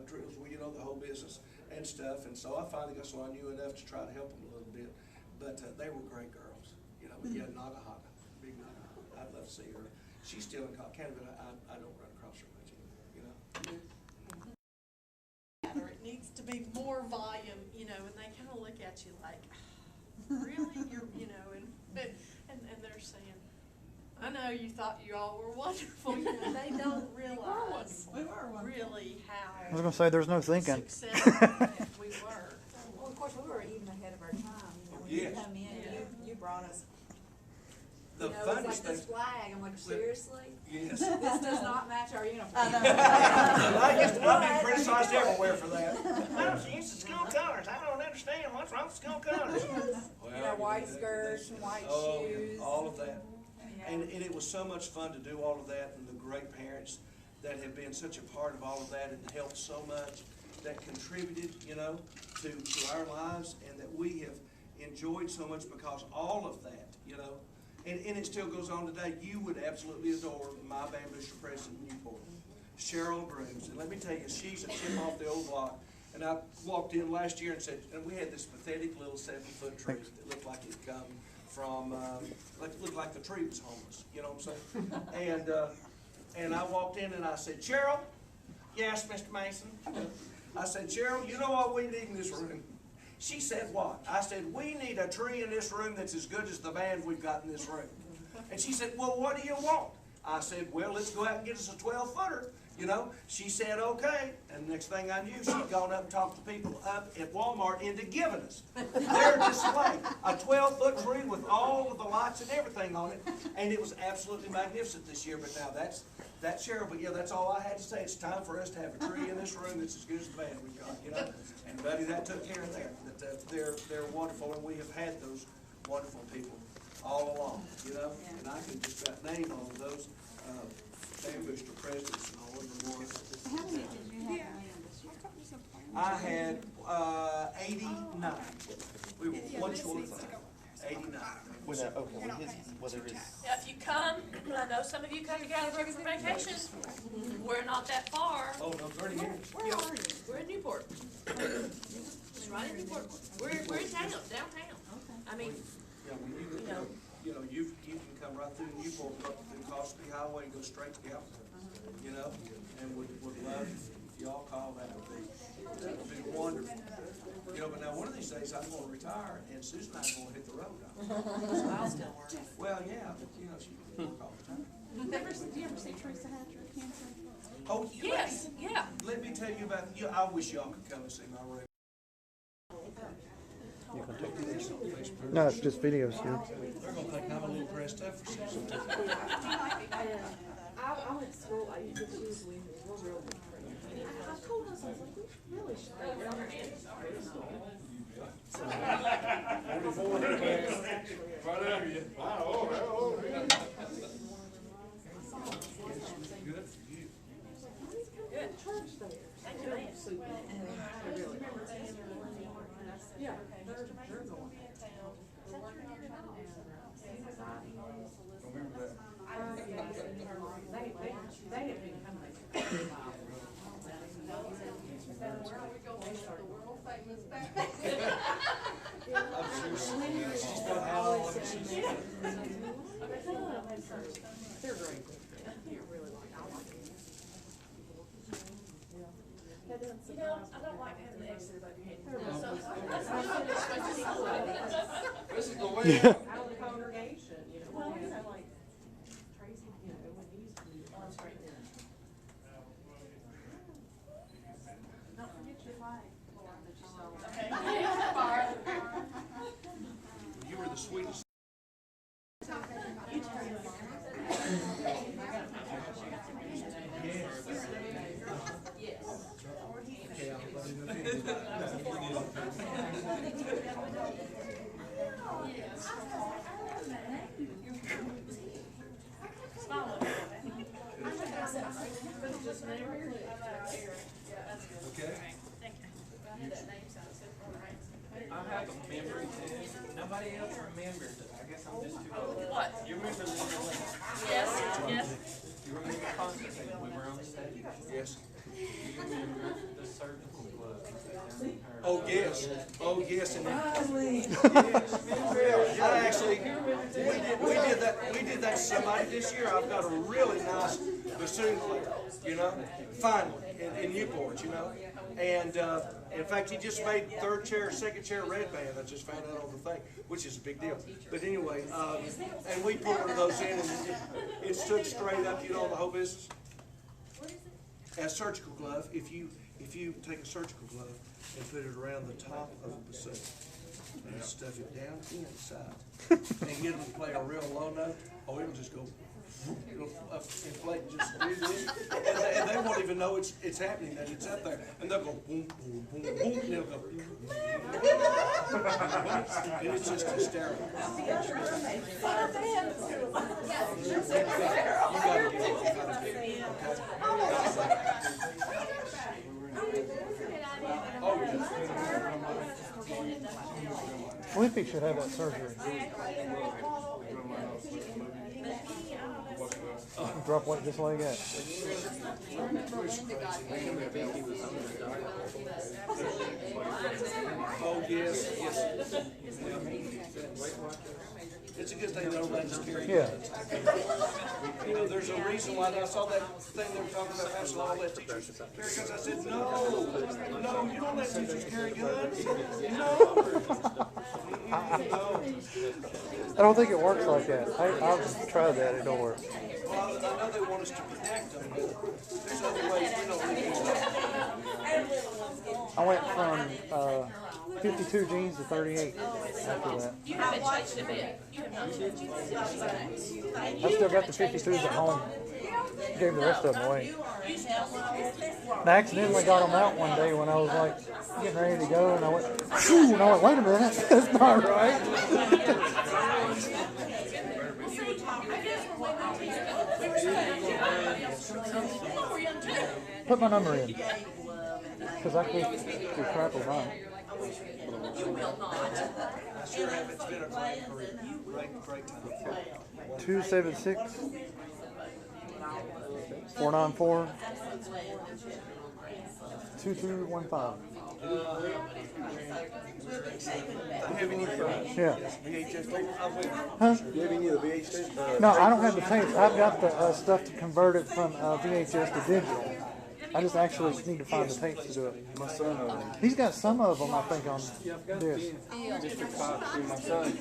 drills, well, you know, the whole business and stuff. And so I finally got so I knew enough to try to help them a little bit. But they were great girls, you know. But yeah, Nagahaga, big Nagahaga. I'd love to see her. She's still in Canada, but I don't run across her much anymore, you know. It needs to be more volume, you know, and they kind of look at you like, really, you're, you know, and they're saying, I know you thought you all were wonderful. You know, they don't realize really how I was going to say, there's no thinking. successful we were. Well, of course, we were even ahead of our time, you know, when Yes. you come in, you brought us, The you know, it's funniest like this thing. flag, I'm like, seriously? Yes. This does not match our uniform. I've been criticized everywhere for that. Well, she used the school colors. I don't understand what's wrong with school colors. You know, white skirts and white shoes. All of that. Yeah. And it was so much fun to do all of that, and the great parents that have been such a part of all of that and helped so much, that contributed, you know, to our lives, and that we have enjoyed so much because all of that, you know, and it still goes on today. You would absolutely adore my bamboo president in Newport, Cheryl Brooms. And let me tell you, she's a chip off the old block. And I walked in last year and said, and we had this pathetic little 7-foot tree that looked like it'd come from, looked like the tree was homeless, you know what I'm saying? And I walked in and I said, Cheryl, yes, Mr. Mason. I said, Cheryl, you know what we need in this room? She said, what? I said, we need a tree in this room that's as good as the band we've got in this room. And she said, well, what do you want? I said, well, let's go out and get us a 12-footer. You know, she said, okay. And the next thing I knew, she'd gone up and talked to people up at Walmart into giving us their display. A 12-foot tree with all of the lights and everything on it. And it was absolutely magnificent this year. But now that's Cheryl. But yeah, that's all I had to say. It's time for us to have a tree in this room that's as good as the band we've got, you know. And Buddy, that took care of that. They're wonderful, and we have had those wonderful people all along, you know? And I can just about name all of those, band booster presidents and all of them ones. How many did you have land this year? I had, 89. We were one short of 89. Now, if you come, I know some of you come to Gatlinburg for vacation. We're not that far. Oh, no, 30 minutes. Where are you? We're in Newport. It's right in Newport. We're in town, downtown. I mean, Yeah, when you can come right through Newport, up through Cosby Highway and go straight to Galveston, you know? And would love if y'all call, that would be wonderful. You know, but now one of these days I'm gonna retire and Susan and I are gonna hit the road. I'll still work. Well, yeah, but you know, she can work all the time. Do you ever see Teresa Hatcher cancer? Oh, Yes, yeah. let me tell you about, I wish y'all could come and see my room. No, it's just videos here. They're gonna think I'm a little dressed up for Susan. I went to school, I used to choose with me, we're real good friends. I told us, I was like, we really should. Good for you. Good. Church there. Thank you, man. Yeah, they're going. They have been coming. I'm sure she's done how long she's. They're great. You really like, I like it. You know, I don't like having the X's above your head. This is the way. Yeah. Out of the congregation, you know, well, you know, like Tracy, you know, when he used to be on straight then. Don't forget your flag. You were the sweetest. Okay. I have a memory too. Nobody else remembers it. I guess I'm just too old. What? You remember Linda Lynn? Yes, yes. You remember Constantine? We were on the stage. Yes. You remember the surgical glove? Oh, yes. Oh, yes. And I actually, we did that to somebody this year. I've got a really nice bassoon player, you know, finally, in Newport, you know. And, in fact, he just made third chair, second chair red band. I just found out on the thing, which is a big deal. But anyway, and we put one of those in and it stood straight up, you know, the whole business. A surgical glove, if you take a surgical glove and put it around the top of the bassoon and stuff it down inside and get them to play a real low note, oh, it'll just go, it'll inflate and just do this, and they won't even know it's happening, that it's up there, and they'll go boom, boom, boom, boom, and they'll go, and it's just hysterical. You gotta get it. Wimpy should have that surgery. Drop weight just like that. Oh, yes, yes. It's a good thing they don't let us carry guns. You know, there's a reason why I saw that thing they were talking about, how should all let teachers carry guns. I said, no, you don't let teachers carry guns. No. I don't think it works like that. I've tried that, it don't work. Well, I know they want us to protect them, but there's other ways we don't need to. I went from 52 jeans to 38 after that. You haven't changed a bit. You have not changed I still got the 52s at home. Gave the rest of them away. I accidentally got them out one day when I was like getting ready to go, and I went, whew, and I went, wait a minute, that's not right. Put my number in. Because I could do crap with mine. I sure have. It's been a great time. 276 494 2215. Yeah. Huh? Do you have any of the VHS? No, I don't have the tapes. I've got the stuff to convert it from VHS to digital. I just actually need to find the tapes to do it. My son, He's got some of them, I think, on this. Mr. Cox and my son.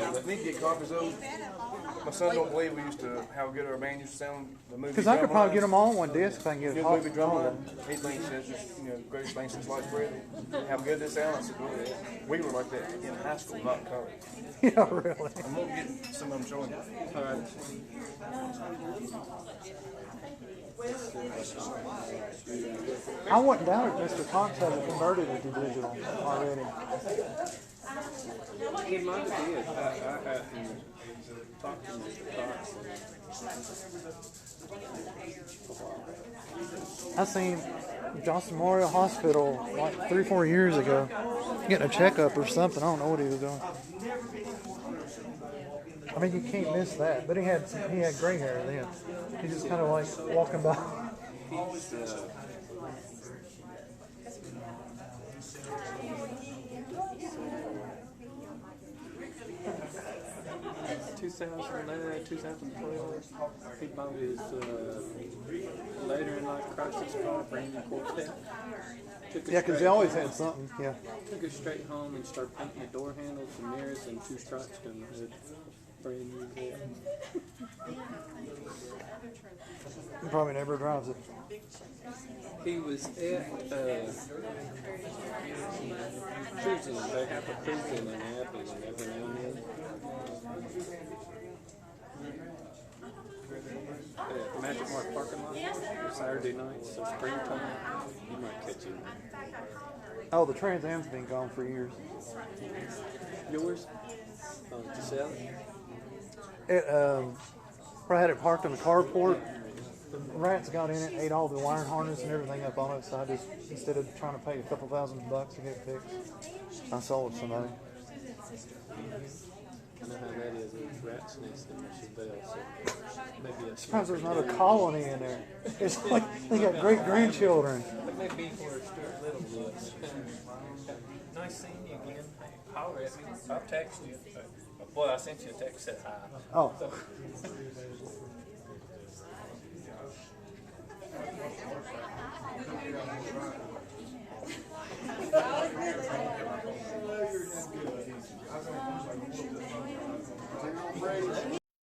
I need to get copies of them. My son don't believe we used to how good our band used to sound. The movie. Because I could probably get them all on one disc if I can get a Good copy. movie drumline. He thinks it's just, greatest thing since sliced bread. How good this sound. I said, well, we were like that in high school, not in college. Yeah, really. I'm gonna get some of them showing you. All right. I wouldn't doubt it. Mr. Cox has it converted it to digital already. He might have did. I hadn't talked to Mr. Cox. I seen Johnson Memorial Hospital like 3 or 4 years ago, getting a checkup or something. I don't know what he was doing. I mean, you can't miss that. But he had gray hair then. He just kind of like walking by. He's 2009, 2012, he bought his later in life crisis car, brand new Corvette. Yeah, because he always had something. Yeah. Took it straight home and started painting the door handles, the mirrors, and 2 stripes down the hood. Brand new car. He probably never drives it. He was at cruising. They have a cruising in Abingdon every now and then. At Magic Mark parking lot, Saturday nights, so springtime, you might catch him. Oh, the Trans Am's been gone for years. Yours? Oh, did you sell it? It probably had it parked in the carport. The rats got in it, ate all the wiring harness and everything up on it. So I just, instead of trying to pay a couple $1,000 to get it fixed, I sold it to somebody. I know how that is with rats nesting in Michelle, so maybe Surprised there's not a colony in there. It's like they got great grandchildren. It may be where Stuart Little lives. Nice seeing you again. Holler at me. I'll text you. Boy, I sent you a text that said hi. Oh. So.